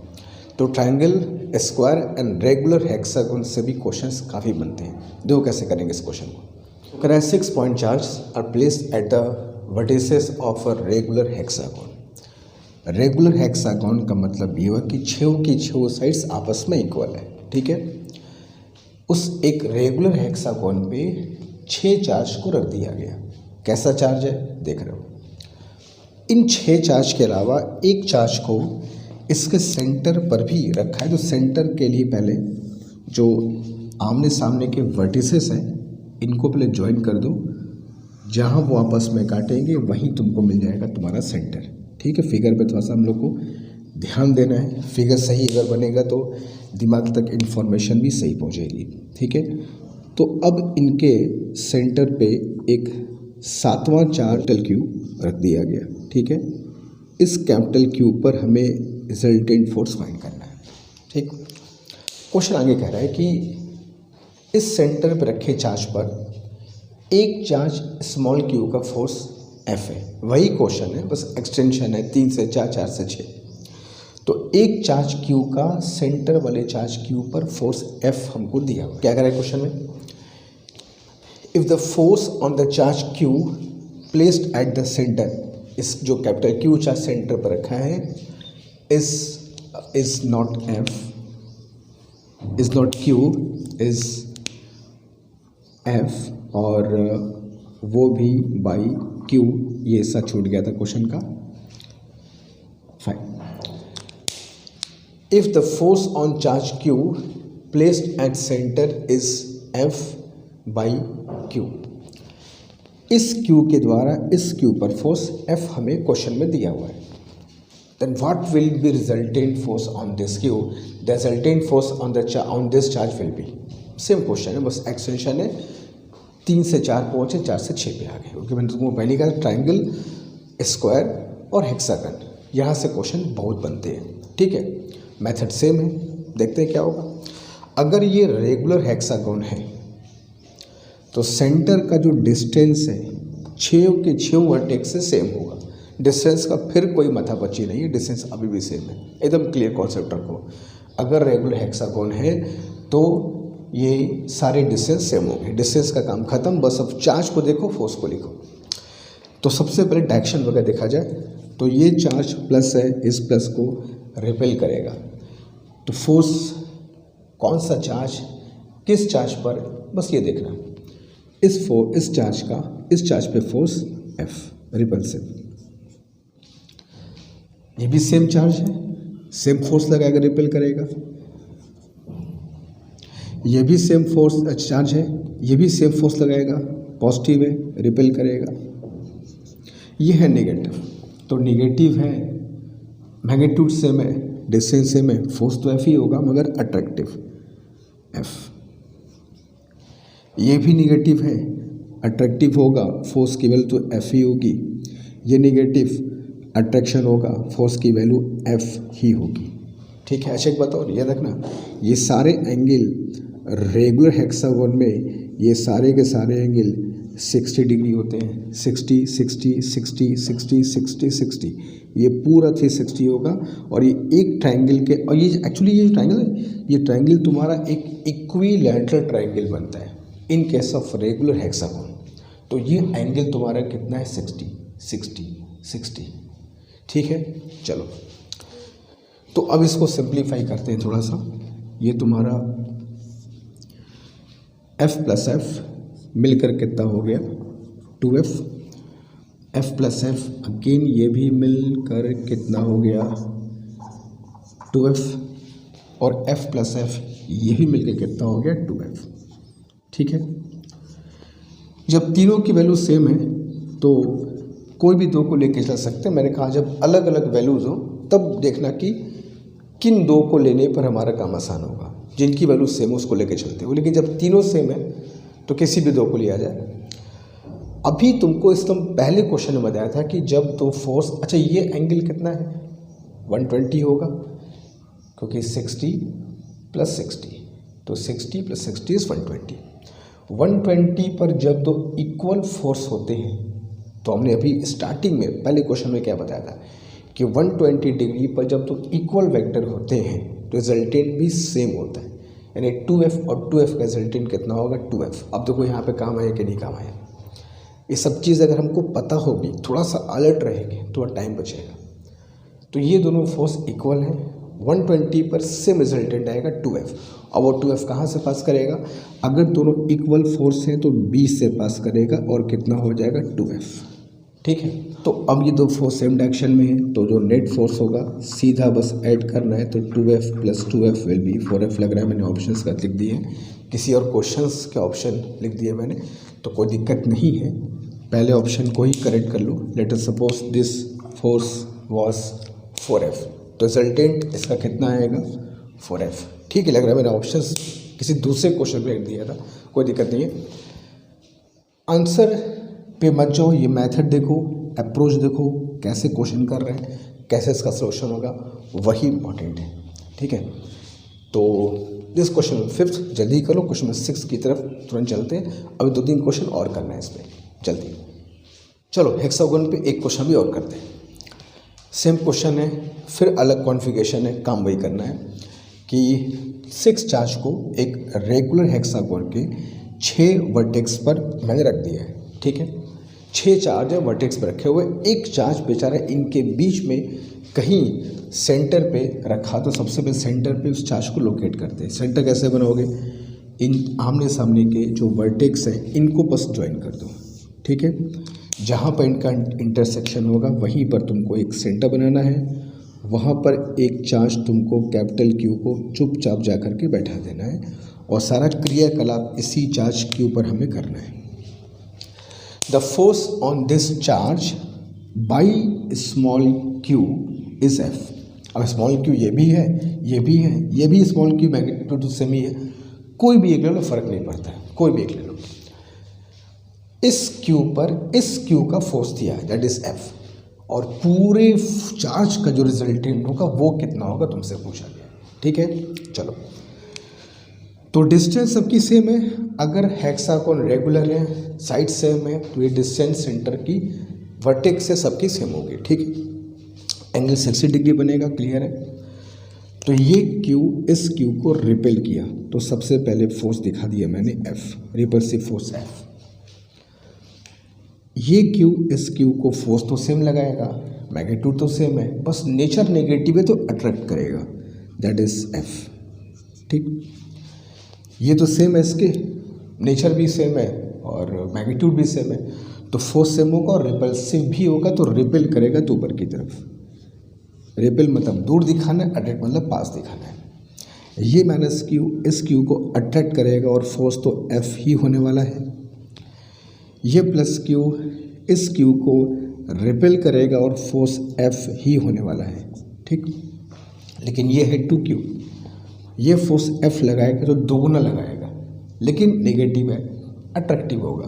तो triangle, square and regular hexagon से भी क्वेश्चंस काफ़ी बनते हैं। देखो कैसे करेंगे इस क्वेश्चन को। करें 6 point charge are placed at the vertices of a regular hexagon. Regular hexagon का मतलब ये हुआ कि 6 की 6 साइड्स आपस में इक्वल है। ठीक है, उस एक रेगुलर हेक्सागन पे 6 चार्ज को रख दिया गया। कैसा चार्ज है देख रहे हो। इन 6 चार्ज के अलावा एक चार्ज को इसके सेंटर पर भी रखा है। तो सेंटर के लिए पहले जो आमने सामने के वर्टिसेस हैं इनको पहले ज्वाइन कर दो। जहाँ वो आपस में काटेंगे वहीं तुमको मिल जाएगा तुम्हारा सेंटर। ठीक है, फिगर पे थोड़ा सा हम लोग को ध्यान देना है। फिगर सही अगर बनेगा तो दिमाग तक इन्फॉर्मेशन भी सही पहुंचेगी। ठीक है, तो अब इनके सेंटर पे एक 7वां कैपिटल क्यू रख दिया गया। ठीक है, इस कैपिटल क्यू पर हमें रिजल्टेंट फोर्स फाइंड करना है। ठीक, क्वेश्चन आगे कह रहा है कि इस सेंटर पर रखे चार्ज पर एक चार्ज स्मॉल क्यू का फोर्स एफ है। वही क्वेश्चन है, बस एक्सटेंशन है 3 से 4, 4 से 6। तो एक चार्ज क्यू का सेंटर वाले चार्ज क्यू पर फोर्स एफ हमको दिया हुआ। क्या करें क्वेश्चन में? If the force on the charge Q placed at the centre, इस जो कैपिटल क्यू चार्ज सेंटर पर रखा है, is not F, is not Q, is F और वो भी बाई क्यू। ये ऐसा छूट गया था क्वेश्चन का। Fine, if the force on charge Q placed at centre is F by Q, इस क्यू के द्वारा इस क्यू पर फोर्स एफ हमें क्वेश्चन में दिया हुआ है। Then what will be resultant force on this Q? The resultant force on this charge will be. Same question है, बस एक्सटेंशन है। 3 से 4 पहुँचे, 4 से 6 पे आ गए। ओके, मैंने तुमको पहले कहा ट्रायंगल, स्क्वायर और हेक्सागन, यहाँ से क्वेश्चन बहुत बनते हैं। ठीक है, मेथड सेम है। देखते हैं क्या होगा। अगर ये रेगुलर हेक्सागन है तो सेंटर का जो डिस्टेंस है 6 के 6 वर्टेक्स से सेम होगा। डिस्टेंस का फिर कोई माथापच्ची नहीं है, डिस्टेंस अभी भी सेम है। एकदम क्लियर कॉन्सेप्ट रखो। अगर रेगुलर हेक्सागन है तो ये सारे डिस्टेंस सेम होंगे। डिस्टेंस का काम खत्म, बस अब चार्ज को देखो, फोर्स को लिखो। तो सबसे पहले डायरेक्शन वगैरह देखा जाए तो ये चार्ज प्लस है, इस प्लस को रिपेल करेगा। तो फोर्स कौन सा चार्ज किस चार्ज पर, बस ये देखना। इस चार्ज पे फोर्स एफ, रिपल्सिव। ये भी सेम चार्ज है, सेम फोर्स लगाएगा, रिपेल करेगा। ये भी सेम फोर्स चार्ज है, ये भी सेम फोर्स लगाएगा, पॉजिटिव है, रिपेल करेगा। ये है नेगेटिव, तो नेगेटिव है, मैग्नीट्यूड सेम है, डिस्टेंस सेम है, फोर्स तो एफ ही होगा मगर अट्रैक्टिव एफ। ये भी नेगेटिव है, अट्रैक्टिव होगा, फोर्स की वैल्यू तो एफ ही होगी। ये नेगेटिव, अट्रैक्शन होगा, फोर्स की वैल्यू एफ ही होगी। ठीक है, अच्छा एक बताओ, याद रखना ये सारे एंगल रेगुलर हेक्सागन में ये सारे के सारे एंगल 60 डिग्री होते हैं। 60, 60, 60, 60, 60, 60, ये पूरा 360 होगा। और ये एक ट्रायंगल के, और ये एक्चुअली ये ट्रायंगल है, ये ट्रायंगल तुम्हारा एक इक्विलैटरल ट्रायंगल बनता है in case of regular hexagon. तो ये एंगल तुम्हारा कितना है? 60, 60, 60। ठीक है, चलो तो अब इसको सिंप्लीफाई करते हैं थोड़ा सा। ये तुम्हारा f प्लस एफ मिलकर कितना हो गया 2f, f plus F again ये भी मिलकर कितना हो गया 2f, और f प्लस एफ ये भी मिलकर कितना हो गया 2f। ठीक है, जब तीनों की वैल्यू सेम है तो कोई भी दो को लेके चल सकते हैं। मैंने कहा जब अलग अलग वैल्यूज़ हो तब देखना कि किन दो को लेने पर हमारा काम आसान होगा। जिनकी वैल्यू सेम हो उसको लेके चलते हो, लेकिन जब तीनों सेम है तो किसी भी दो को लिया जाए। अभी तुमको इसमें पहले क्वेश्चन में बताया था कि जब दो फोर्स, अच्छा ये एंगल कितना है 120 होगा क्योंकि 60 प्लस 60, तो 60 प्लस 60 इज़ 120। 120 पर जब दो इक्वल फोर्स होते हैं तो हमने अभी स्टार्टिंग में पहले क्वेश्चन में क्या बताया था कि 120 डिग्री पर जब तो इक्वल वेक्टर होते हैं तो रिजल्टेंट भी सेम होता है, यानी 2f और 2f का रिजल्टेंट कितना होगा 2f। अब देखो यहाँ पे काम आया कि नहीं काम आया, ये सब चीज़ अगर हमको पता होगी, थोड़ा सा अलर्ट रहेंगे तो टाइम बचेगा। तो ये दोनों फोर्स इक्वल हैं, 120 पर सेम रिजल्टेंट आएगा 2f, और वो 2f कहाँ से पास करेगा, अगर दोनों इक्वल फोर्स हैं तो b से पास करेगा और कितना हो जाएगा 2f। ठीक है, तो अब ये दो फोर्स सेम डायरेक्शन में है तो जो नेट फोर्स होगा सीधा बस ऐड करना है, तो 2f plus 2f will be 4f लग रहा है, मैंने ऑप्शंस का लिख दिए हैं, किसी और क्वेश्चंस के ऑप्शन लिख दिए मैंने, तो कोई दिक्कत नहीं है, पहले ऑप्शन को ही करेक्ट कर लो। Let us suppose this force was 4f, तो रिजल्टेंट इसका कितना आएगा 4f। ठीक है, लग रहा है मैंने ऑप्शंस किसी दूसरे क्वेश्चन में लिख दिया था, कोई दिक्कत नहीं है। आंसर पे मत जाओ, ये मेथड देखो, अप्रोच देखो, कैसे क्वेश्चन कर रहे हैं, कैसे इसका सॉल्यूशन होगा, वही इंपॉर्टेंट है। ठीक है, तो दिस क्वेश्चन 5th जल्दी करो, क्वेश्चन 6 की तरफ तुरंत चलते हैं। अभी 2-3 क्वेश्चन और करना है इस पर जल्दी। चलो हेक्सागोन पे एक क्वेश्चन भी और करते हैं, सेम क्वेश्चन है, फिर अलग कॉन्फ़िगरेशन है, काम वही करना है कि 6 चार्ज को एक रेगुलर हेक्सागोन के 6 वर्टेक्स पर मैंने रख दिया है। ठीक है, 6 चार्ज है वर्टेक्स पर रखे हुए, एक चार्ज बेचारा इनके बीच में कहीं सेंटर पे रखा, तो सबसे पहले सेंटर पे उस चार्ज को लोकेट करते हैं। सेंटर कैसे बनाओगे, इन आमने सामने के जो वर्टेक्स हैं इनको बस ज्वाइन कर दो। ठीक है, जहाँ पर इनका इंटरसेक्शन होगा वहीं पर तुमको एक सेंटर बनाना है, वहाँ पर एक चार्ज तुमको कैपिटल क्यू को चुपचाप जा कर के बैठा देना है, और सारा क्रियाकलाप इसी चार्ज के ऊपर हमें करना है। The force on this charge by small Q is F. अब स्मॉल क्यू ये भी है, ये भी है, ये भी स्मॉल क्यू, मैग्नीट्यूड सेम ही है, कोई भी एक ले लो, फर्क नहीं पड़ता है, कोई भी एक ले लो। इस क्यू पर इस क्यू का फोर्स दिया है दैट इज एफ, और पूरे चार्ज का जो रिजल्टेंट होगा वो कितना होगा तुमसे पूछा गया। ठीक है, चलो तो डिस्टेंस सबकी सेम है, अगर हेक्सागोन रेगुलर है, साइड सेम है, तो ये डिस्टेंस सेंटर की वर्टेक्स से सबकी सेम होगी। ठीक है, एंगल 60 डिग्री बनेगा, क्लियर है। तो ये क्यू इस क्यू को रिपेल किया, तो सबसे पहले फोर्स दिखा दिया मैंने एफ, रिपल्सिव फोर्स एफ। ये क्यू इस क्यू को फोर्स तो सेम लगाएगा, मैग्नीट्यूड तो सेम है, बस नेचर नेगेटिव है तो अट्रैक्ट करेगा, दैट इज एफ। ठीक, ये तो सेम है, इसके नेचर भी सेम है और मैग्नीट्यूड भी सेम है, तो फोर्स सेम होगा और रिपल्सिव भी होगा, तो रिपेल करेगा तो ऊपर की तरफ। रिपेल मतलब दूर दिखाना है, अट्रैक्ट मतलब पास दिखाना है। ये माइनस क्यू इस क्यू को अट्रैक्ट करेगा और फोर्स तो एफ ही होने वाला है। ये प्लस क्यू इस क्यू को रिपेल करेगा और फोर्स एफ ही होने वाला है। ठीक, लेकिन ये है 2q, ये फोर्स एफ लगाएगा तो दोगुना लगाएगा, लेकिन नेगेटिव है, अट्रैक्टिव होगा,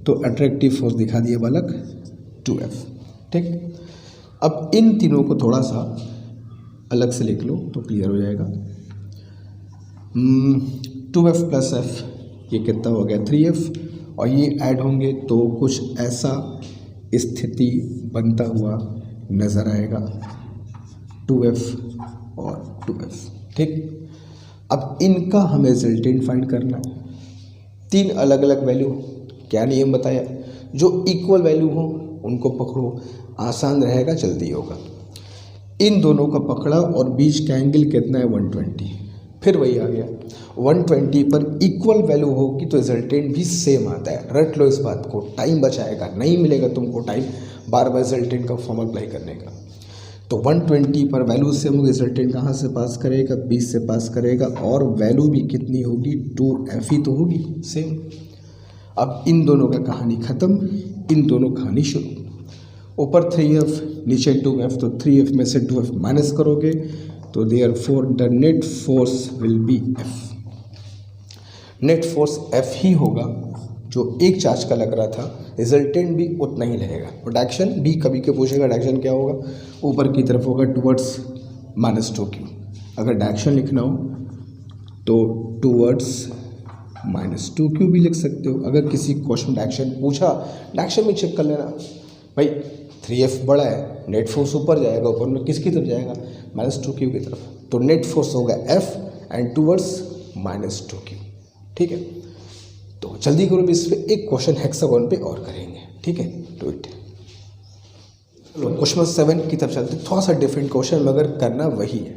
तो अट्रैक्टिव फोर्स दिखा दिया बालक 2f। ठीक, अब इन तीनों को थोड़ा सा अलग से लिख लो तो क्लियर हो जाएगा। 2f प्लस एफ ये कितना हो गया 3f, और ये ऐड होंगे तो कुछ ऐसा स्थिति बनता हुआ नज़र आएगा 2f और 2f। ठीक, अब इनका हमें रिजल्टेंट फाइंड करना है। 3 अलग अलग वैल्यू, क्या नियम बताया, जो इक्वल वैल्यू हो उनको पकड़ो, आसान रहेगा, जल्दी होगा। इन दोनों का पकड़ा और बीच का एंगल कितना है 120। फिर वही आ गया 120 पर इक्वल वैल्यू होगी तो रिजल्टेंट भी सेम आता है। रट लो इस बात को, टाइम बचाएगा, नहीं मिलेगा तुमको टाइम बार बार रिजल्टेंट का फॉर्म अप्लाई करने का। तो 120 पर वैल्यू सेम होगी, रिजल्टेंट कहाँ से पास करेगा 20 से पास करेगा और वैल्यू भी कितनी होगी 2f ही तो होगी सेम। अब इन दोनों का कहानी ख़त्म, इन दोनों कहानी शुरू। ऊपर 3f नीचे 2f, तो 3f में से 2f माइनस करोगे तो therefore the net force will B f। Net force f ही होगा जो एक चार्ज का लग रहा था, रिजल्टेंट भी उतना ही लगेगा। और डायरेक्शन भी कभी के पूछेगा, डायरेक्शन क्या होगा, ऊपर की तरफ होगा टुवर्ड्स -2q। अगर डायरेक्शन लिखना हो तो टुवर्ड्स -2q भी लिख सकते हो। अगर किसी क्वेश्चन डायरेक्शन पूछा, डायरेक्शन में चेक कर लेना भाई 3f बड़ा है, नेट फोर्स ऊपर जाएगा, ऊपर में किसकी तरफ जाएगा -2q की तरफ, तो नेट फोर्स होगा f एंड टुवर्ड्स -2q। ठीक है, तो जल्दी करो भी इस पर एक क्वेश्चन हेक्सागोन पे और करेंगे। ठीक है, तो इट क्वेश्चन 7 की तरफ चलते, थोड़ा सा डिफरेंट क्वेश्चन मगर करना वही है।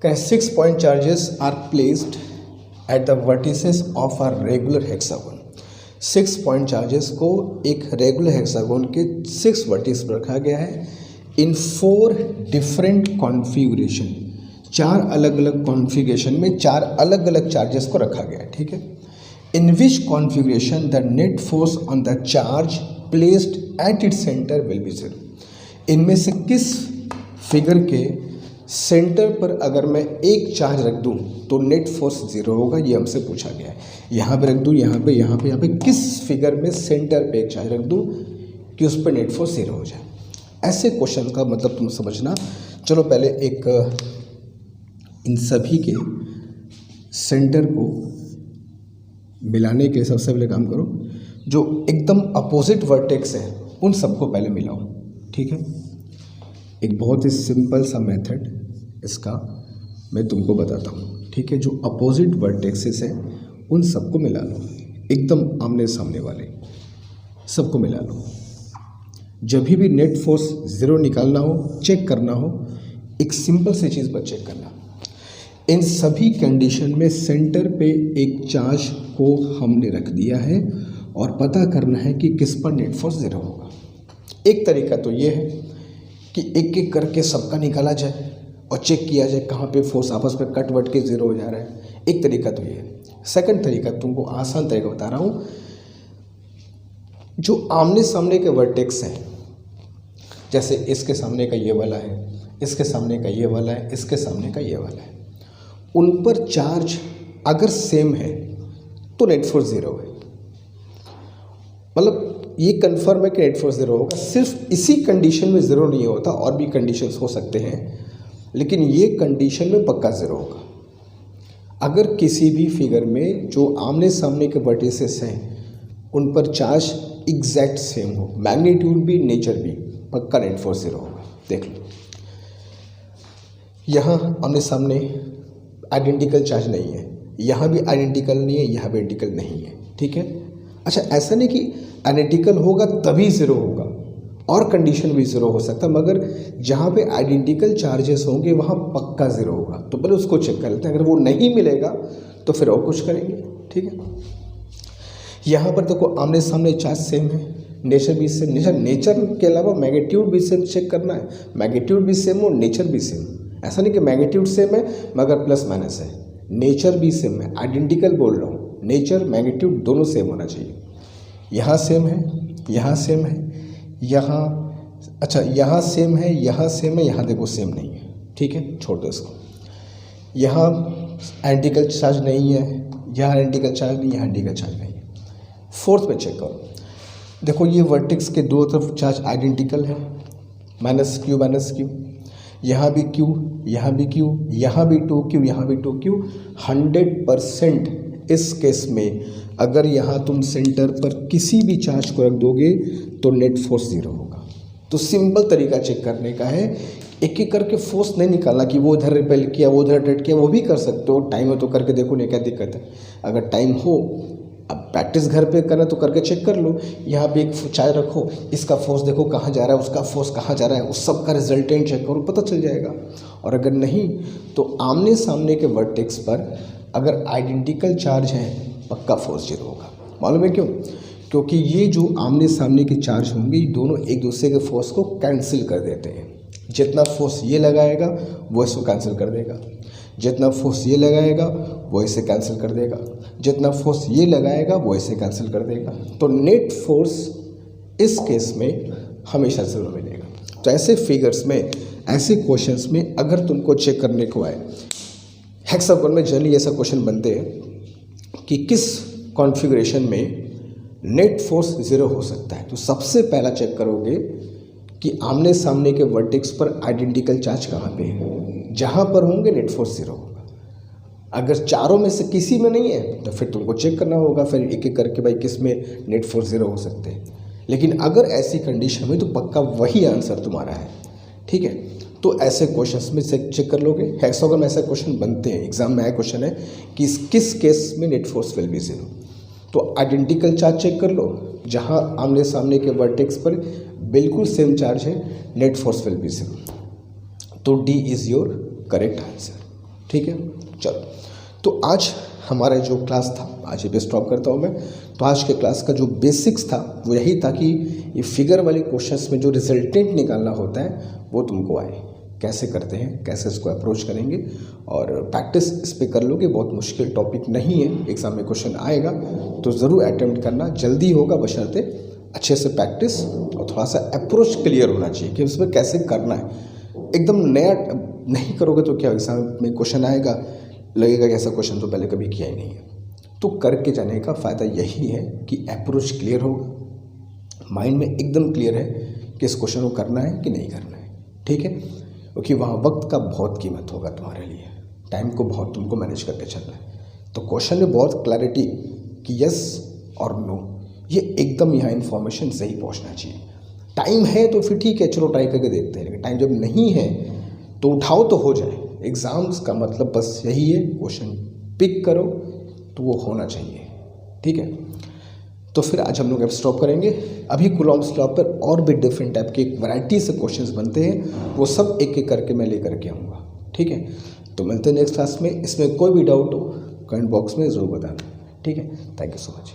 कहें 6 point charges are placed at the vertices of a regular hexagon. 6 point charges को एक रेगुलर हेक्सागोन के 6 वर्टिस पर रखा गया है इन 4 डिफरेंट कॉन्फ़िगरेशन। 4 अलग अलग कॉन्फ़िगरेशन में 4 अलग अलग चार्जेस को रखा गया है। ठीक है, in which configuration the net force on the charge placed at its centre will be 0। इनमें से किस फिगर के सेंटर पर अगर मैं एक चार्ज रख दूं तो नेट फोर्स 0 होगा, ये हमसे पूछा गया है। यहाँ पे रख दूं, यहाँ पे किस फिगर में सेंटर पे एक चार्ज रख दूं कि उस पर नेट फोर्स 0 हो जाए। ऐसे क्वेश्चन का मतलब तुम समझना। चलो पहले एक इन सभी के सेंटर को मिलाने के लिए सबसे पहले काम करो, जो एकदम अपोजिट वर्टेक्स है उन सबको पहले मिलाओ। ठीक है, एक बहुत ही सिंपल सा मेथड इसका मैं तुमको बताता हूँ। ठीक है, जो अपोजिट वर्टेक्सेस हैं उन सबको मिला लो, एकदम आमने सामने वाले सबको मिला लो। जब भी नेट फोर्स 0 निकालना हो, चेक करना हो, एक सिंपल सी चीज़ पर चेक करना, इन सभी कंडीशन में सेंटर पे एक चार्ज को हमने रख दिया है और पता करना है कि किस पर नेट फोर्स 0 होगा। एक तरीका तो ये है कि एक एक करके सबका निकाला जाए और चेक किया जाए कहाँ पे फोर्स आपस में कट वट के 0 हो जा रहा है। एक तरीका तो ये है। सेकंड तरीका तुमको आसान तरीका बता रहा हूँ, जो आमने सामने के वर्टेक्स हैं, जैसे इसके सामने का ये वाला है, इसके सामने का ये वाला है, इसके सामने का ये वाला है, उन पर चार्ज अगर सेम है तो नेट फोर्स 0 है। मतलब ये कंफर्म है कि नेट फोर्स 0 होगा। सिर्फ इसी कंडीशन में 0 नहीं होता, और भी कंडीशंस हो सकते हैं, लेकिन ये कंडीशन में पक्का 0 होगा। अगर किसी भी फिगर में जो आमने सामने के वर्टिसेस हैं उन पर चार्ज एग्जैक्ट सेम हो, मैग्नीट्यूड भी नेचर भी, पक्का नेट फोर्स 0 होगा। देख लो, यहाँ आमने सामने आइडेंटिकल चार्ज नहीं है, यहाँ भी आइडेंटिकल नहीं है, यहाँ भी आइडेंटिकल नहीं है। ठीक है, अच्छा ऐसा नहीं कि आइडेंटिकल होगा तभी 0 होगा, और कंडीशन भी 0 हो सकता, मगर जहाँ पे आइडेंटिकल चार्जेस होंगे वहाँ पक्का 0 होगा। तो पहले उसको चेक कर लेते हैं, अगर वो नहीं मिलेगा तो फिर और कुछ करेंगे। ठीक है, यहाँ पर देखो आमने सामने चार्ज सेम है, नेचर भी सेम, नेचर के अलावा मैग्नीट्यूड भी सेम चेक करना है, मैग्नीट्यूड भी सेम हो, नेचर भी सेम। ऐसा नहीं कि मैग्नीट्यूड सेम है मगर प्लस माइनस है, नेचर भी सेम है, आइडेंटिकल बोल रहा हूँ, नेचर मैग्नीट्यूड दोनों सेम होना चाहिए। यहाँ सेम है, यहाँ सेम है, यहाँ अच्छा यहाँ सेम है, यहाँ सेम है, यहाँ देखो सेम नहीं है। ठीक है, छोड़ दो इसको। यहाँ आइडेंटिकल चार्ज नहीं है, यहाँ आइडेंटिकल चार्ज नहीं, यहाँ आइडेंटिकल चार्ज नहीं है। फोर्थ पे चेक करो, देखो ये वर्टेक्स के दो तरफ चार्ज आइडेंटिकल है, -q, यहाँ भी q, यहाँ भी q, यहाँ भी 2q, यहाँ भी 2q। 100% इस केस में अगर यहाँ तुम सेंटर पर किसी भी चार्ज को रख दोगे तो नेट फोर्स 0 होगा। तो सिंपल तरीका चेक करने का है, एक एक करके फोर्स नहीं निकालना कि वो इधर रिपेल किया, वो उधर अट्रैक्ट किया, वो भी कर सकते हो, टाइम हो तो करके देखो, नहीं क्या दिक्कत है। अगर टाइम हो अब प्रैक्टिस घर पे करना तो करके चेक कर लो। यहाँ पे एक चाय रखो, इसका फोर्स देखो कहाँ जा रहा है, उसका फोर्स कहाँ जा रहा है, उस सब का रिजल्टेंट चेक करो, पता चल जाएगा। और अगर नहीं तो आमने सामने के वर्टेक्स पर अगर आइडेंटिकल चार्ज है पक्का फोर्स 0 होगा। मालूम है क्यों? क्योंकि ये जो आमने सामने के चार्ज होंगे ये दोनों एक दूसरे के फोर्स को कैंसिल कर देते हैं। जितना फोर्स ये लगाएगा वो इसको कैंसिल कर देगा, जितना फोर्स ये लगाएगा वो इसे कैंसिल कर देगा, जितना फोर्स ये लगाएगा वो इसे कैंसिल कर देगा। तो नेट फोर्स इस केस में हमेशा 0 मिलेगा। तो ऐसे फिगर्स में, ऐसे क्वेश्चंस में अगर तुमको चेक करने को आए, हेक्सागोन में जनरली ऐसा क्वेश्चन बनते हैं कि किस कॉन्फ़िगरेशन में नेट फोर्स 0 हो सकता है। तो सबसे पहला चेक करोगे कि आमने सामने के वर्टेक्स पर आइडेंटिकल चार्ज कहाँ पे है, जहाँ पर होंगे नेट फोर्स 0 होगा। अगर चारों में से किसी में नहीं है तो फिर तुमको चेक करना होगा फिर एक एक करके भाई किस में नेट फोर्स 0 हो सकते हैं। लेकिन अगर ऐसी कंडीशन में तो पक्का वही आंसर तुम्हारा है, ठीक है। तो ऐसे क्वेश्चंस में से चेक कर लोगे। हेक्सागोन में ऐसे क्वेश्चन बनते हैं, एग्जाम में आया क्वेश्चन है कि किस केस में नेट फोर्स विल बी 0। तो आइडेंटिकल चार्ज चेक कर लो, जहाँ आमने सामने के वर्टेक्स पर बिल्कुल सेम चार्ज है, नेट फोर्स विल बी 0। तो D is your correct answer, ठीक है। चलो, तो आज हमारा जो क्लास था आज ये पे स्टॉप करता हूँ मैं। तो आज के क्लास का जो बेसिक्स था वो यही था कि ये फिगर वाले क्वेश्चंस में जो रिजल्टेंट निकालना होता है वो तुमको आए, कैसे करते हैं, कैसे इसको अप्रोच करेंगे, और प्रैक्टिस इस पे कर लोगे। बहुत मुश्किल टॉपिक नहीं है, एग्ज़ाम में क्वेश्चन आएगा तो ज़रूर अटेम्प्ट करना, जल्दी होगा बशर्ते अच्छे से प्रैक्टिस और थोड़ा सा अप्रोच क्लियर होना चाहिए कि उसमें कैसे करना है। एकदम नया नहीं करोगे तो क्या एग्ज़ाम में क्वेश्चन आएगा, लगेगा कि ऐसा क्वेश्चन तो पहले कभी किया ही नहीं है। तो करके जाने का फ़ायदा यही है कि अप्रोच क्लियर होगा, माइंड में एकदम क्लियर है कि इस क्वेश्चन को करना है कि नहीं करना है, ठीक है। क्योंकि वहाँ वक्त का बहुत कीमत होगा तुम्हारे लिए, टाइम को बहुत तुमको मैनेज करके चलना है। तो क्वेश्चन में बहुत क्लैरिटी कि यस और नो, ये एकदम यहाँ इन्फॉर्मेशन सही पहुँचना चाहिए। टाइम है तो फिर ठीक है, चलो ट्राई करके देखते हैं, लेकिन टाइम जब नहीं है तो उठाओ तो हो जाए। एग्ज़ाम्स का मतलब बस यही है, क्वेश्चन पिक करो तो वो होना चाहिए, ठीक है। तो फिर आज हम लोग अब स्टॉप करेंगे। अभी कूलॉम्स लॉ पर और भी डिफरेंट टाइप के एक वैरायटी से क्वेश्चंस बनते हैं, वो सब एक एक करके मैं लेकर के आऊँगा, ठीक है। तो मिलते हैं नेक्स्ट क्लास में। इसमें कोई भी डाउट हो कमेंट बॉक्स में ज़रूर बताना, ठीक है। Thank you so much.